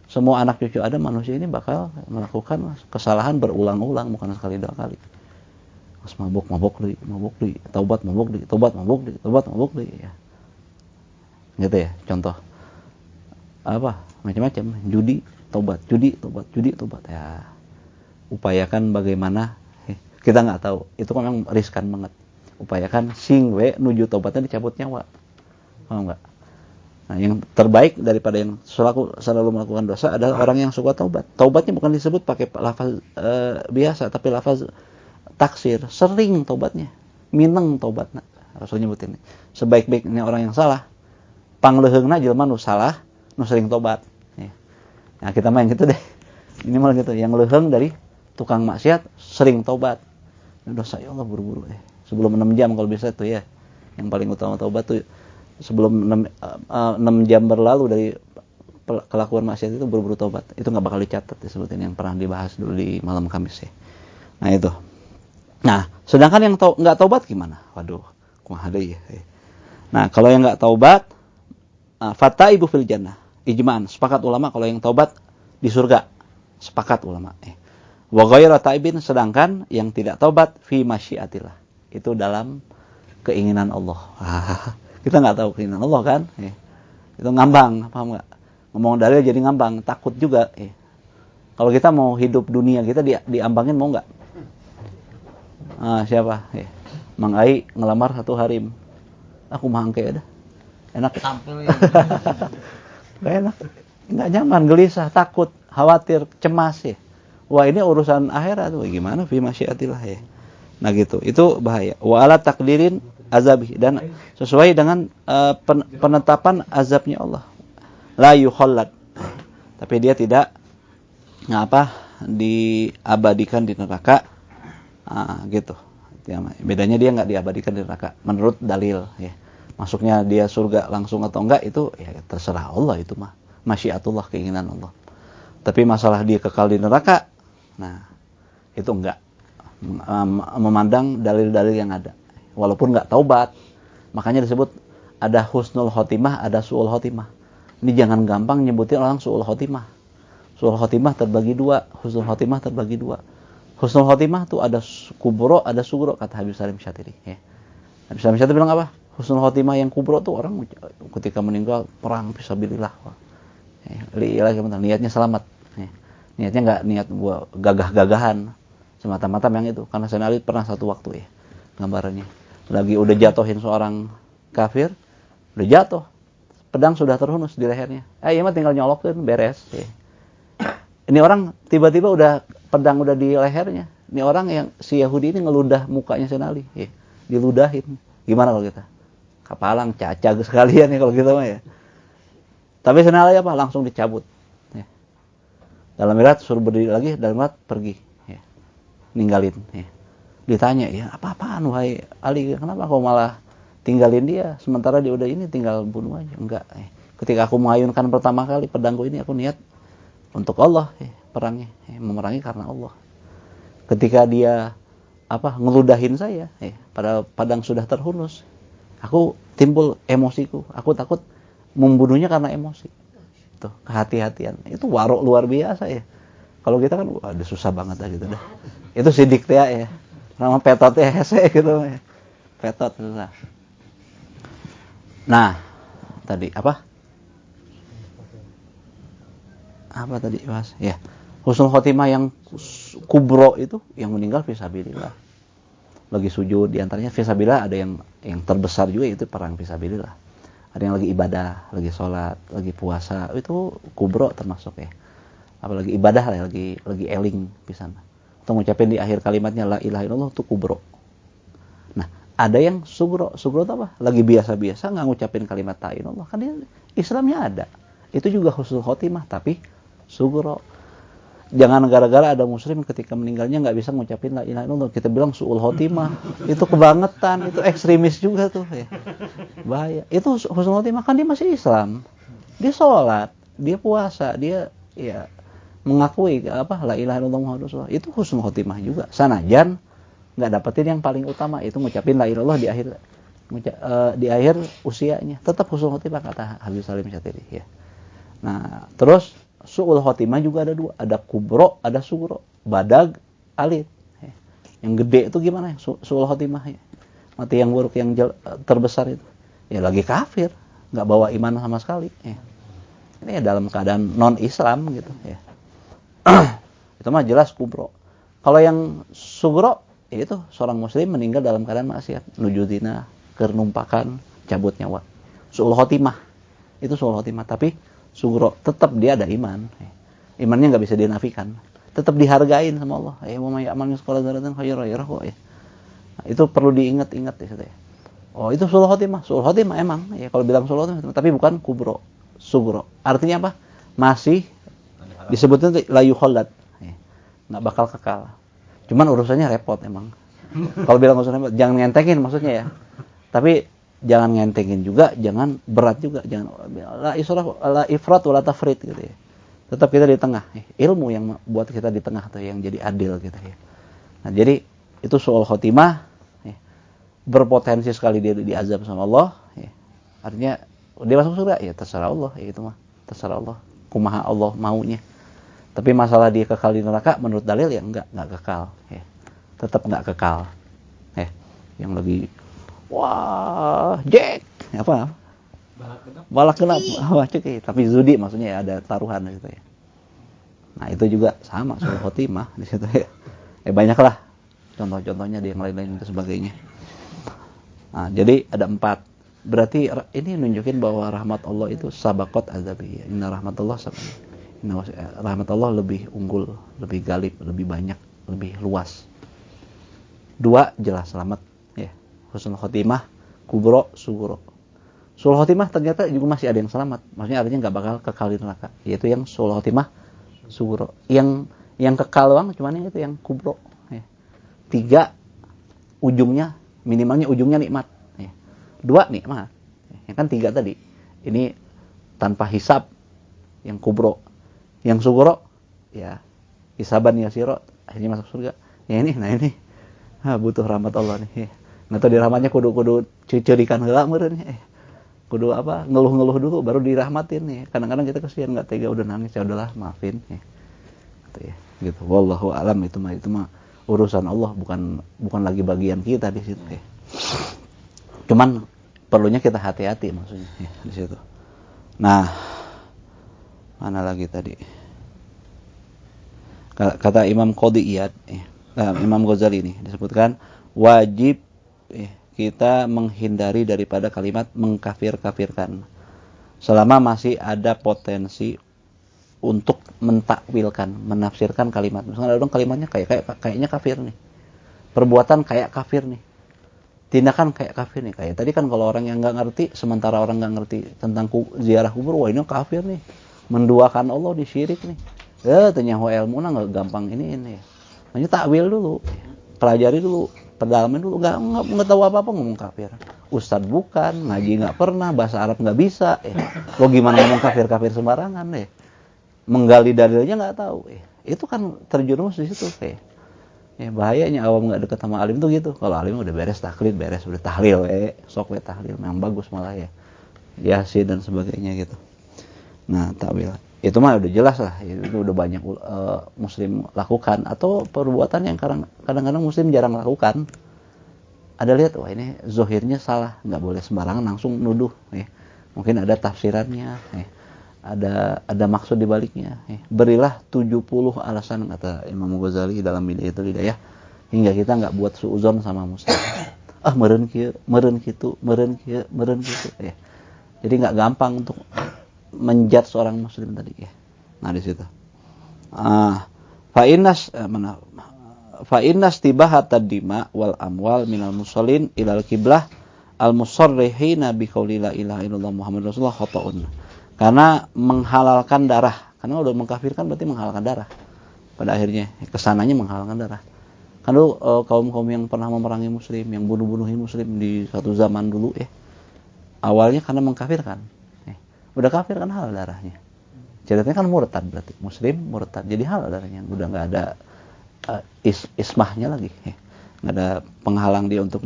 Semua anak cucu Adam manusia ini bakal melakukan kesalahan berulang-ulang, bukan sekali dua kali. Mas mabuk deui, taubat mabuk deui ya. Gitu ya, contoh. Apa macam-macam, judi tobat ya, upayakan bagaimana kita nggak tahu, itu kan memang riskan banget, upayakan sing we nuju tobatnya dicabut nyawa, paham nggak? Nah, yang terbaik daripada yang selalu melakukan dosa adalah orang yang suka taubatnya bukan disebut pakai lafaz biasa, tapi lafaz taksir, sering tobatnya, mineng tobatna, Rasul nyebutin sebaik-baiknya orang yang salah pangleuheungna jelema nu salah nu sering tobat. Ya. Nah kita main gitu deh. Ini malah gitu. Yang leuheung dari tukang maksiat sering tobat. Dosa ya Allah buru-buru. Sebelum 6 jam kalau bisa tuh ya. Yang paling utama tobat tuh sebelum 6 jam berlalu dari kelakuan maksiat itu buru-buru tobat. Itu nggak bakal dicatat disebutin yang pernah dibahas dulu di malam Kamis ya. Nah itu. Nah sedangkan yang nggak tobat gimana? Waduh, kumaha deui ya. Nah kalau yang nggak tobat, fataibu fil jannah. Ijma'an, sepakat ulama kalau yang taubat di surga. Sepakat ulama. Wa ghairu taibin, sedangkan yang tidak taubat fi masyiatillah. Itu dalam keinginan Allah. Kita nggak tahu keinginan Allah kan? Itu ngambang, paham nggak? Ngomong dalil jadi ngambang, takut juga. Kalau kita mau hidup dunia kita diambangin mau nggak? Siapa? Mang Ai ngelamar 1 harim. Aku mangke dah. Enak. Tampil ya. Gak enak, nggak nyaman, gelisah, takut, khawatir, cemas ya. Wah ini urusan akhirat tuh gimana? Fi masyiatillah ya. Nah gitu, itu bahaya. Wa ala takdirin azabi, dan sesuai dengan penetapan azabnya Allah. La yukhallad, tapi dia tidak diabadikan di neraka. Gitu. Bedanya dia nggak diabadikan di neraka menurut dalil ya. Masuknya dia surga langsung atau enggak itu ya terserah Allah, itu mah masyiatullah, keinginan Allah. Tapi masalah dia kekal di neraka, nah itu enggak, memandang dalil-dalil yang ada walaupun enggak taubat. Makanya disebut ada husnul khotimah, ada su'ul khotimah. Ini jangan gampang nyebutin orang su'ul khotimah. Su'ul khotimah terbagi dua, husnul khotimah terbagi dua. Husnul khotimah tuh ada kubro, ada sugro, kata Habib Salim Syatiri. Ya. Habib Salim Syatiri bilang apa? Husnul khotimah yang kubro tuh orang ketika meninggal perang fisabilillah. Niatnya selamat. Ya. Niatnya nggak niat buat gagah-gagahan semata-mata yang itu. Karena Sayyidina Ali pernah satu waktu ya gambarannya. Lagi udah jatuhin seorang kafir, udah jatuh. Pedang sudah terhunus di lehernya. Iya mah tinggal nyolokin beres. Ya. Ini orang tiba-tiba udah pedang udah di lehernya. Ini orang yang si Yahudi ini ngeludah mukanya Sayyidina Ali. Ya. Diludahin. Gimana kalau kita? Kapalang, cacag sekalian ya kalau kita mah ya. Tapi Sayyidina Ali apa? Langsung dicabut. Ya. Dalam irat suruh berdiri lagi, dalam irat pergi. Ya. Ninggalin. Ya. Ditanya, ya apa-apaan wahai Ali? Kenapa kau malah tinggalin dia? Sementara dia udah ini tinggal bunuh aja. Enggak. Ya. Ketika aku mengayunkan pertama kali pedangku ini, aku niat untuk Allah ya, perangnya, ya, memerangi karena Allah. Ketika dia ngeludahin saya, ya, pada padang sudah terhunus, aku timbul emosiku. Aku takut membunuhnya karena emosi. Tuh, kehati-hatian. Itu warok luar biasa ya. Kalau kita kan ada susah banget lah gitu dah. Itu sidik teh ya. Nama petotnya hese gitu ya. Petot susah. Nah, tadi apa? Apa tadi Mas? Ya. Husnul khotimah yang kubro itu yang meninggal fisabilillah. Lagi sujud, di antaranya fisabilillah ada yang terbesar juga itu perang fisabilillah. Ada yang lagi ibadah, lagi sholat, lagi puasa, itu kubro termasuk ya. Apalagi ibadah lah, lagi eling pisan. Atau ngucapin di akhir kalimatnya la ilaha illallah itu kubro. Nah, ada yang sugro. Sugro itu apa? Lagi biasa-biasa nggak ngucapin kalimat la ilaha illallah. Kan dia Islamnya ada. Itu juga husnul khotimah tapi sugro. Jangan gara-gara ada muslim ketika meninggalnya nggak bisa ngucapin la ilaha illallah kita bilang su'ul khotimah. Itu kebangetan, itu ekstremis juga tuh ya. Bahaya. Itu husnul khotimah kan dia masih Islam. Dia sholat, dia puasa, dia ya mengakui la ilaha illallah Muhammadur Rasulullah. Itu husnul khotimah juga. Sanajan nggak dapetin yang paling utama itu ngucapin la ilaha illallah di akhir usianya. Tetap husnul khotimah kata Habib Salim Syatiri ya. Nah, terus su'ul khotimah juga ada dua. Ada kubro, ada sugro. Badag, alit. Yang gede itu gimana? Su'ul khotimah. Ya. Mati yang buruk, yang terbesar itu. Ya lagi kafir. Nggak bawa iman sama sekali. Ya. Ini ya dalam keadaan non-Islam gitu. Ya. Itu mah jelas kubro. Kalau yang sugro, ya itu seorang muslim meninggal dalam keadaan maksiat. Nujudina, kernumpakan, cabut nyawa. Su'ul khotimah. Itu su'ul khotimah. Tapi sugro tetap dia ada iman. Imannya nggak bisa dinafikan. Tetap dihargain sama Allah. Ya wa may ya'mal mithqala dzarratin khairan yarahu ya. Nah, itu perlu diingat-ingat ya. Oh, itu sul khotimah. Sul khotimah emang ya kalau bilang sul khotimah tapi bukan kubro, sugro. Artinya apa? Masih disebutnya la yukhallad. Ya. Nggak bakal kekal. Cuman urusannya repot emang. Kalau bilang urusannya repot, jangan ngentengin maksudnya ya. Tapi jangan ngentengin juga, jangan berat juga, jangan la ifrat wala tafrit gitu ya. Tetap kita di tengah. Ilmu yang buat kita di tengah tuh yang jadi adil gitu ya. Nah, jadi itu su'ul khotimah ya. Berpotensi sekali dia diazab sama Allah ya. Artinya dia masuk surga ya terserah Allah ya itu mah. Terserah Allah. Kumaha Allah maunya. Tapi masalah dia kekal di neraka menurut dalil ya enggak kekal ya. Tetap enggak kekal. Yang lagi wah, Jack apa? Balak genap. Wah, cek. Tapi zudi maksudnya ya ada taruhan gitu ya. Nah, itu juga sama su'ul khotimah di situ ya. Banyaklah contoh-contohnya di yang lain-lain itu sebagainya. Nah, jadi ada 4. Berarti ini nunjukin bahwa rahmat Allah itu sabaqat azabi. Inna rahmatullah rahmat Allah lebih unggul, lebih galib, lebih banyak, lebih luas. 2 jelas selamat ya. Husnul khotimah, kubro, sugro. Su'ul khotimah ternyata juga masih ada yang selamat. Maksudnya artinya nggak bakal kekal di neraka. Yaitu yang su'ul khotimah, sugro. Yang kekal doang cuman itu yang kubro. Ya. 3 ujungnya minimalnya ujungnya nikmat. Ya. 2 nikmat. Ya kan 3 tadi. Ini tanpa hisab yang kubro. Yang sugro ya hisaban yasiro akhirnya masuk surga. Ya ini butuh rahmat Allah nih. Ya. Nggak tahu di rahmatnya kudu cerikan heula meureun. kudu apa, ngeluh-ngeluh dulu baru dirahmatin nih. Kadang-kadang kita kesian nggak tega, udah nangis ya udahlah maafin ya. Gitu ya. Gitu. Wallahu alam, itu mah urusan Allah, bukan lagi bagian kita di situ ya. Cuman perlunya kita hati-hati maksudnya ya, di situ. Nah, mana lagi tadi? Kata Imam Qadhi Iyad, Imam Ghazali ini disebutkan wajib kita menghindari daripada kalimat mengkafir-kafirkan selama masih ada potensi untuk mentakwilkan, menafsirkan kalimat. Misalnya ada orang kalimatnya kayaknya kafir nih, perbuatan kayak kafir nih, tindakan kayak kafir nih. Kayak tadi kan kalau orang yang nggak ngerti, sementara orang nggak ngerti tentang ziarah kubur, wah ini kafir nih, menduakan Allah, disyirik nih. Ternyata ilmu nggak gampang ini. Hanya takwil dulu, pelajari dulu, pedalamin dulu, nggak tahu apa-apa ngomong kafir. Ustadz bukan, ngaji nggak pernah, bahasa Arab nggak bisa. Lo gimana ngomong kafir sembarangan deh? Menggali dalilnya nggak tahu. Itu kan terjerumus di situ. Bahayanya awam nggak deket sama alim tuh gitu. Kalau alim udah beres taklid, udah tahlil, sok tahlil, yang bagus malah ya, Yasin dan sebagainya gitu. Nah, takwil itu mah udah jelas lah, itu udah banyak muslim lakukan, atau perbuatan yang kadang-kadang muslim jarang lakukan. Ada lihat, wah ini zohirnya salah, nggak boleh sembarangan langsung nuduh. Mungkin ada tafsirannya, ada maksud di baliknya. Berilah 70 alasan, kata Imam Ghazali dalam Bidayatul Hidayah, hingga kita nggak buat suuzon sama muslim. Meureun kieu, meureun kitu. Jadi nggak gampang untuk menjudge seorang muslim tadi ya. Nah di situ. Fa innas tibahat tadima wal amwal minal musallin ilal qiblah al musarrihina bi qauli la ilaha illallah Muhammadur Rasulullah khata'un. Karena menghalalkan darah, karena udah mengkafirkan berarti menghalalkan darah. Pada akhirnya kesananya menghalalkan darah. Kan dulu kaum-kaum yang pernah memerangi muslim, yang bunuh-bunuhin muslim di suatu zaman dulu awalnya karena mengkafirkan. Udah kafir kan halal darahnya. Ceritanya kan murtad, berarti muslim murtad, jadi halal darahnya. Udah nggak ada ismahnya lagi, nggak ada penghalang dia untuk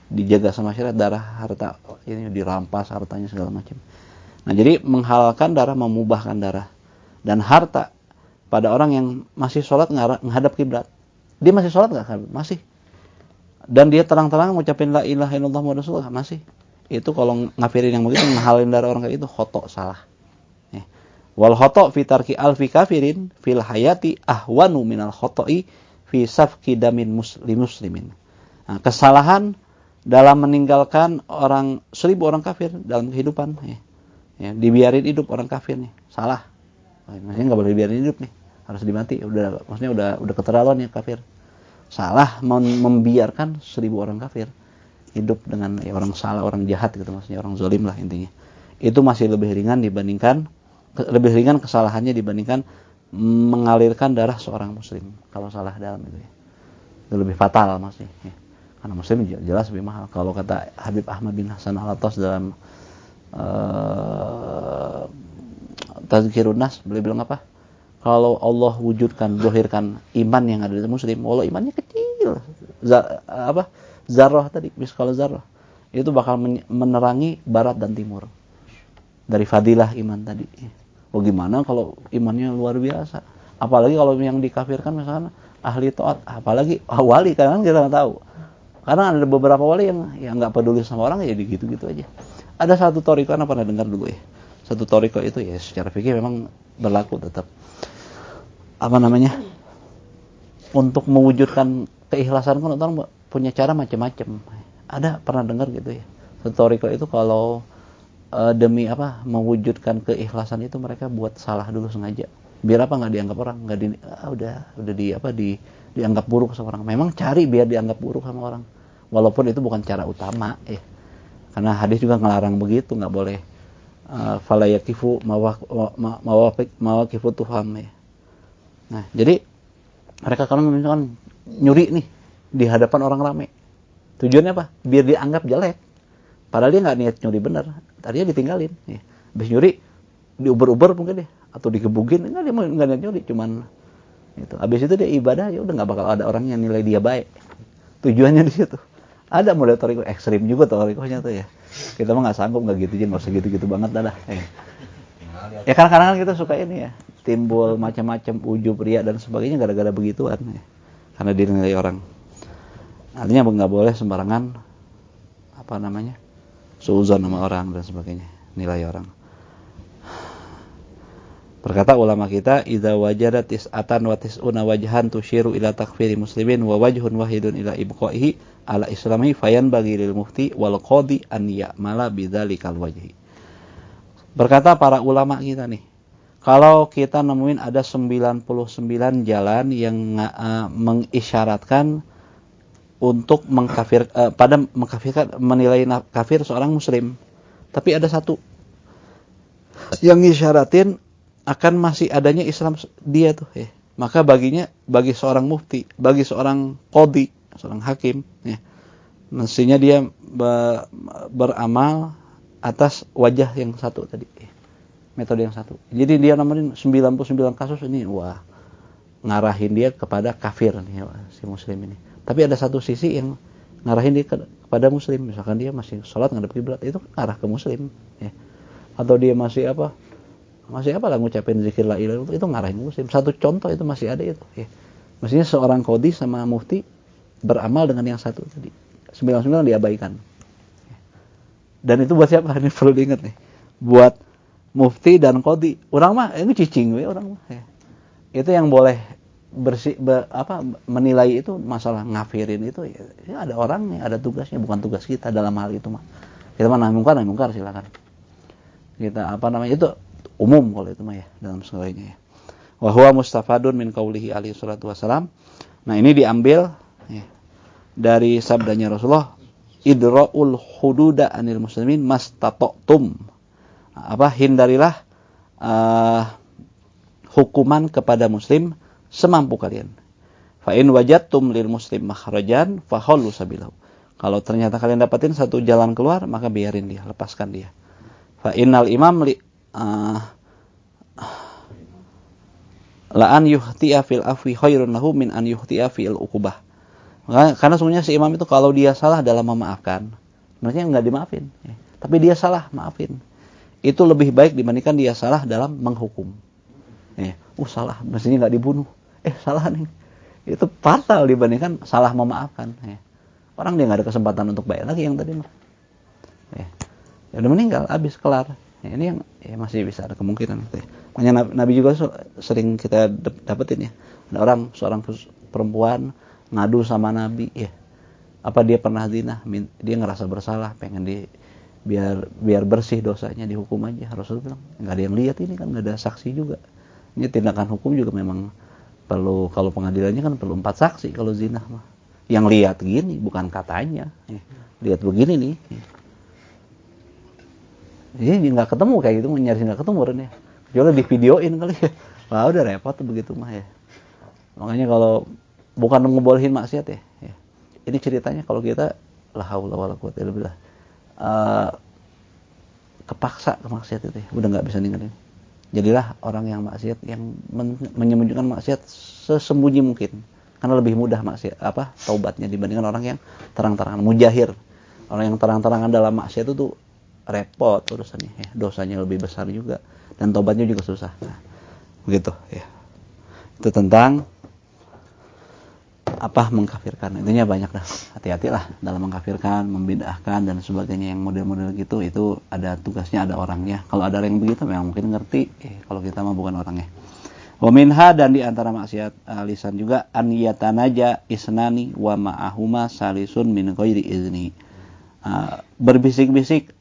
dijaga sama syariat, darah, harta ini dirampas hartanya segala macam. Nah jadi menghalalkan darah, memubahkan darah dan harta pada orang yang masih sholat menghadap kiblat. Dia masih sholat nggak? Masih. Dan dia terang-terang ngucapin la ilaha illallah Muhammadur Rasulullah, masih. Itu kalau ngafirin yang begitu, ngehalin darah orang kayak itu khotok, salah. Wal khotok fi tarki alfi kafirin fil hayati ahwanu minal khoto'i fi safki damin muslimin. Nah, kesalahan dalam meninggalkan 1000 orang kafir dalam kehidupan, dibiarin hidup orang kafir nih, salah. Maksudnya nggak boleh dibiarin hidup nih, harus dimati. Maksudnya udah keterlaluan ya kafir. Salah membiarkan 1000 orang kafir hidup dengan orang salah, orang jahat gitu, maksudnya orang zalim lah intinya. Itu masih lebih ringan kesalahannya dibandingkan mengalirkan darah seorang muslim kalau salah dalam itu ya. Itu lebih fatal maksudnya. Karena muslim jelas lebih mahal. Kalau kata Habib Ahmad bin Hasan Al-Attas dalam Tazkirun Nas, beliau bilang apa? Kalau Allah wujudkan, zahirkan iman yang ada di muslim, walau imannya kecil, zarrah tadi, miskal zarrah, itu bakal menerangi barat dan timur dari fadilah iman tadi. Gimana kalau imannya luar biasa? Apalagi kalau yang dikafirkan misalnya ahli taat, apalagi wali, kan kita nggak tahu. Karena ada beberapa wali yang nggak peduli sama orang, ya gitu-gitu aja. Ada satu thariqah, pernah dengar dulu ya. Satu thariqah itu ya secara fikih memang berlaku tetap. Untuk mewujudkan keikhlasan kan orang punya cara macam-macam. Ada pernah dengar gitu ya. Thariqah itu kalau demi mewujudkan keikhlasan itu mereka buat salah dulu sengaja. Biar nggak dianggap orang, dianggap buruk sama orang. Memang cari biar dianggap buruk sama orang. Walaupun itu bukan cara utama ya. Karena hadis juga ngelarang begitu, nggak boleh fala yakifu mawaqifu tuham ya. Nah, jadi mereka kalau misalkan nyuri nih di hadapan orang ramai. Tujuannya apa? Biar dianggap jelek. Padahal dia nggak niat nyuri bener. Tadinya ditinggalin. Ya. Habis nyuri, diuber-uber mungkin deh. Atau digebugin. Dia nggak niat nyuri. Cuman itu. Habis itu dia ibadah, ya udah nggak bakal ada orang yang nilai dia baik. Tujuannya di situ. Ada model thariqah ekstrim juga thariqahnya tuh ya. Kita mah nggak sanggup, nggak gitu aja, nggak usah gitu-gitu banget dah. Ya kadang-kadang kita suka ini ya, timbul macam-macam ujub, ria dan sebagainya gara-gara begituan ya. Karena dinilai orang. Artinya nggak boleh sembarangan suuzon sama orang dan sebagainya, nilai orang. Berkata ulama kita, idza wajadat tis'atan wa tis'una wajhan tusyiru ila takfiri muslimin wa wajhun wahidun ila ibqaihi ala islami fayanbaghi lil mufti wal qadi an ya'mala bidzalikal wajhi. Berkata para ulama kita nih, kalau kita nemuin ada 99 jalan yang mengisyaratkan untuk mengkafirkan, menilai kafir seorang muslim, tapi ada satu yang ngisyaratin akan masih adanya Islam dia tuh ya. Maka bagi seorang mufti, bagi seorang qadhi, seorang hakim ya, mestinya dia beramal atas wajah yang satu tadi ya. Metode yang satu. Jadi dia nemuin 99 kasus ini, wah, ngarahin dia kepada kafir nih ya, si muslim ini. Tapi ada satu sisi yang ngarahin dia kepada muslim, misalkan dia masih sholat ngadep kiblat, itu arah ke muslim ya. Atau dia masih lah ngucapin zikir la ilaha illallah, itu ngarahin muslim. Satu contoh itu masih ada itu ya. Mestinya seorang qadhi sama mufti beramal dengan yang satu tadi. 99 diabaikan. Dan itu buat siapa? Ini perlu diingat nih. Buat mufti dan qadhi. Orang mah ini cicing we orang mah ya. Itu yang boleh menilai itu masalah ngafirin itu ya ada orangnya, ada tugasnya, bukan tugas kita dalam hal itu mah. Kita mah nahi mungkar silakan. Kita itu umum kalau itu mah ya, dalam segalanya ya. Wa huwa mustafadun min qaulihi alaihi salatu wasalam. Nah, ini diambil ya, dari sabdanya Rasulullah, idra'ul hududa anil muslimin mastata'tum. Hindarilah hukuman kepada muslim semampu kalian. Fa in wajadtum lil muslim makhrajan fa khallu sabilahu. Kalau ternyata kalian dapatin satu jalan keluar, maka biarin dia, lepaskan dia. Fa innal imam la an yuhti'a fil afwi khairun lahu min an yuhti'a fil uqubah. Karena sebenarnya si imam itu kalau dia salah dalam memaafkan, sebenarnya enggak dimaafin, ya. Tapi dia salah, maafin. Itu lebih baik dibandingkan dia salah dalam menghukum. Ya. Salah, mestinya enggak dibunuh. Salah nih. Itu fatal dibandingkan salah memaafkan, ya. Orang dia enggak ada kesempatan untuk bayar lagi yang tadi mah. Ya udah meninggal, habis kelar. Ya, ini yang masih bisa ada kemungkinan gitu ya. Makanya Nabi juga sering kita dapetin ya. Ada seorang perempuan ngadu sama Nabi ya. Apa dia pernah zina? Dia ngerasa bersalah, pengen biar bersih dosanya, dihukum aja. Rasul bilang, enggak ada yang lihat ini kan, enggak ada saksi juga. Ini tindakan hukum juga memang perlu, kalau pengadilannya kan perlu 4 saksi kalau zina mah. Yang lihat gini bukan katanya. Lihat begini nih. Jadi nggak ketemu kayak gitu, nyaris nggak ketemu Ren ya. Kecuali di videoin kali ya. Wah udah repot tuh begitu mah ya. Makanya kalau bukan ngebolehin maksiat ya. Ini ceritanya kalau kita la haula wala quwata illa billah. Kepaksa ke maksiat itu ya, udah nggak bisa ninggalin. Jadilah orang yang maksiat, yang menyembunyikan maksiat sesembunyi mungkin. Karena lebih mudah maksiat taubatnya dibandingkan orang yang terang-terangan mujahir. Orang yang terang-terangan dalam maksiat itu tuh repot urusannya ya, dosanya lebih besar juga dan tobatnya juga susah. Nah, begitu ya. Itu tentang mengkafirkan. Intinya banyak dah. Hati-hatilah dalam mengkafirkan, membid'ahkan dan sebagainya yang model-model gitu, itu ada tugasnya, ada orangnya. Kalau ada yang begitu memang mungkin ngerti, kalau kita mah bukan orangnya. Wa minha, dan di antara maksiat lisan juga an yatanaja isnani wa ma'ahuma salisun min ghairi izni. Berbisik-bisik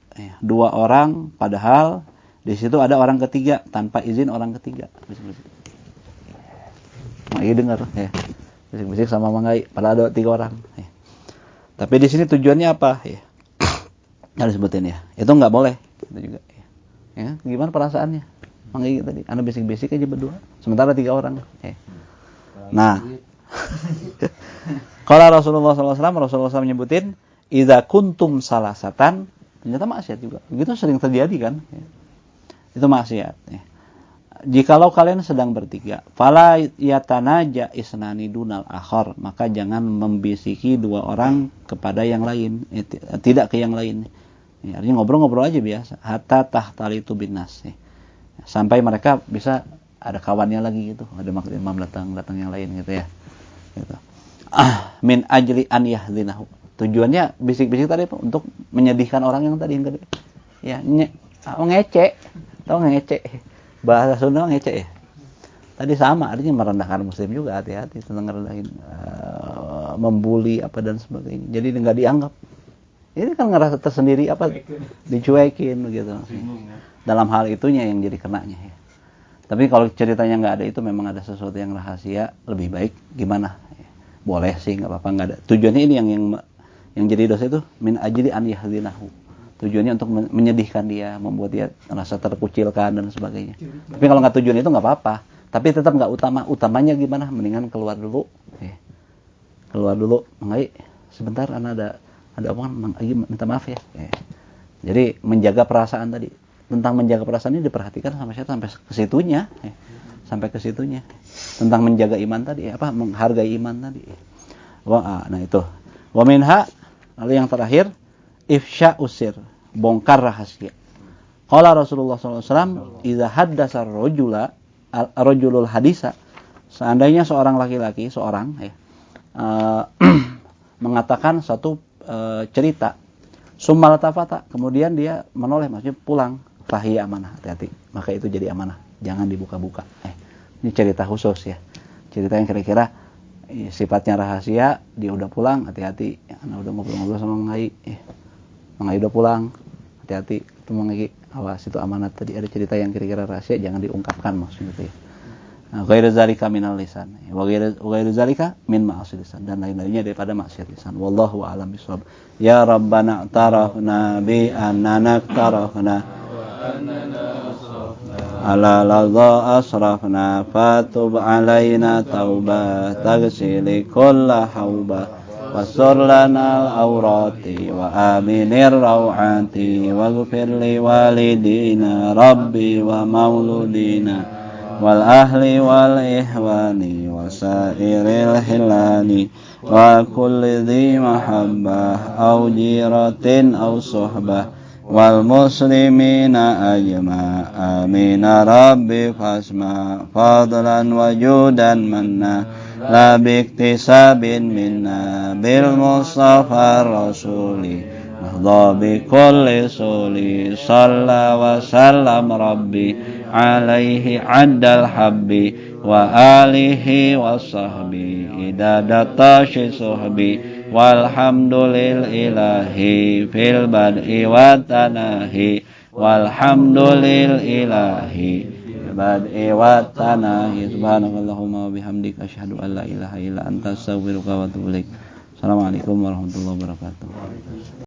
dua orang, padahal di situ ada orang ketiga tanpa izin orang ketiga. Bisik-bisik. Mangai dengar ya. Bisik-bisik sama Mangai, padahal ada 3 orang. Ya. Tapi di sini tujuannya apa? Ya. Harus sebutin ya. Itu nggak boleh. Itu juga. Ya. Gimana perasaannya? Mangai tadi, anda bisik-bisik aja berdua. Sementara 3 orang. Ya. Nah, kalau Rasulullah SAW menyebutin, idza kuntum salasatan, ternyata maksiat juga. Begitu sering terjadi kan? Ya. Itu maksiat. Ya. Jikalau kalian sedang bertiga, fala yatanaja isnani dunal akhar, maka jangan membisiki 2 orang kepada yang lain, tidak ke yang lain. Ya, artinya ngobrol-ngobrol aja biasa. Hatta tahtalitu binnas. Ya. Sampai mereka bisa ada kawannya lagi gitu. Ada imam datang yang lain gitu ya. Gitu. Min ajli an yahdinahu. Tujuannya bisik-bisik tadi untuk menyedihkan orang yang tadi yang gede. Ya, ngece. Tahu ngece? Bahasa Sunda ngece ya. Tadi sama, artinya merendahkan muslim juga, hati-hati tentang merendahin, membuli apa dan sebagainya. Jadi nggak dianggap. Ini kan ngerasa tersendiri apa dicuekin gitu. Dalam hal itunya yang jadi kenanya ya. Tapi kalau ceritanya nggak ada itu memang ada sesuatu yang rahasia, lebih baik gimana? Boleh sih, nggak apa-apa, nggak ada. Tujuannya ini yang jadi dosa itu min ajli an yahdinahu. Tujuannya untuk menyedihkan dia, membuat dia merasa terkucilkan dan sebagainya. Tapi kalau nggak tujuan itu nggak apa-apa. Tapi tetap nggak utamanya gimana? Mendingan keluar dulu. Keluar dulu, Mang sebentar, ada omongan, Mang minta maaf ya. Jadi menjaga perasaan tadi. Tentang menjaga perasaan ini diperhatikan sama saya sampai ke situnya. Sampai ke situnya. Tentang menjaga iman tadi, menghargai iman tadi. Nah itu. Wa minha, lalu yang terakhir, ifsya usir, bongkar rahasia. Qala Rasulullah SAW, idza haddasa rajulul hadisa, seandainya seorang laki-laki, mengatakan satu cerita, summal tafata, kemudian dia menoleh, maksudnya pulang, fahiya amanah, hati-hati, maka itu jadi amanah, jangan dibuka-buka. Ini cerita khusus ya, cerita yang kira-kira sifatnya rahasia, dia udah pulang, hati-hati, anak udah ngobrol-ngobrol sama Mang Ai udah pulang, hati-hati, itu Mang Ai, awas, itu amanat tadi, ada cerita yang kira-kira rahasia, jangan diungkapkan maksudnya itu ya. Ghairu zalika minal lisan, wa ghairu zalika min ma'asiyil lisan, dan lain-lainnya daripada maksiat lisan. Wallahu a'lam bishawab. Ya Rabbana tarafna bi annana tarafna ala ladha asrafna fatub alaina taubah tagsili kulla haubah wasur lana al-awrati wa aminir rawati waghfir li walidina rabbi wa mauludina wal ahli wal ihwani wa sairil hilani wa kulli dhi mahabbah au jiratin au suhbah wal muslimina ajma amin rabbi fasma fadlan wajudan manna la biktisabin minna bil mustafa rasuli nahdha bi kulli suli salla wa sallam rabbi alaihi addal habbi wa alihi wa sahbi idadata syisuhbi walhamdulil ilahi fil bad'i wa tanahi walhamdulil ilahi fil bad'i wa tanahi subhanakallahumma wa bihamdika asyhadu an la ilaha illa anta astaghfiruka wa atubu ilaik. Assalamualaikum warahmatullahi wabarakatuh.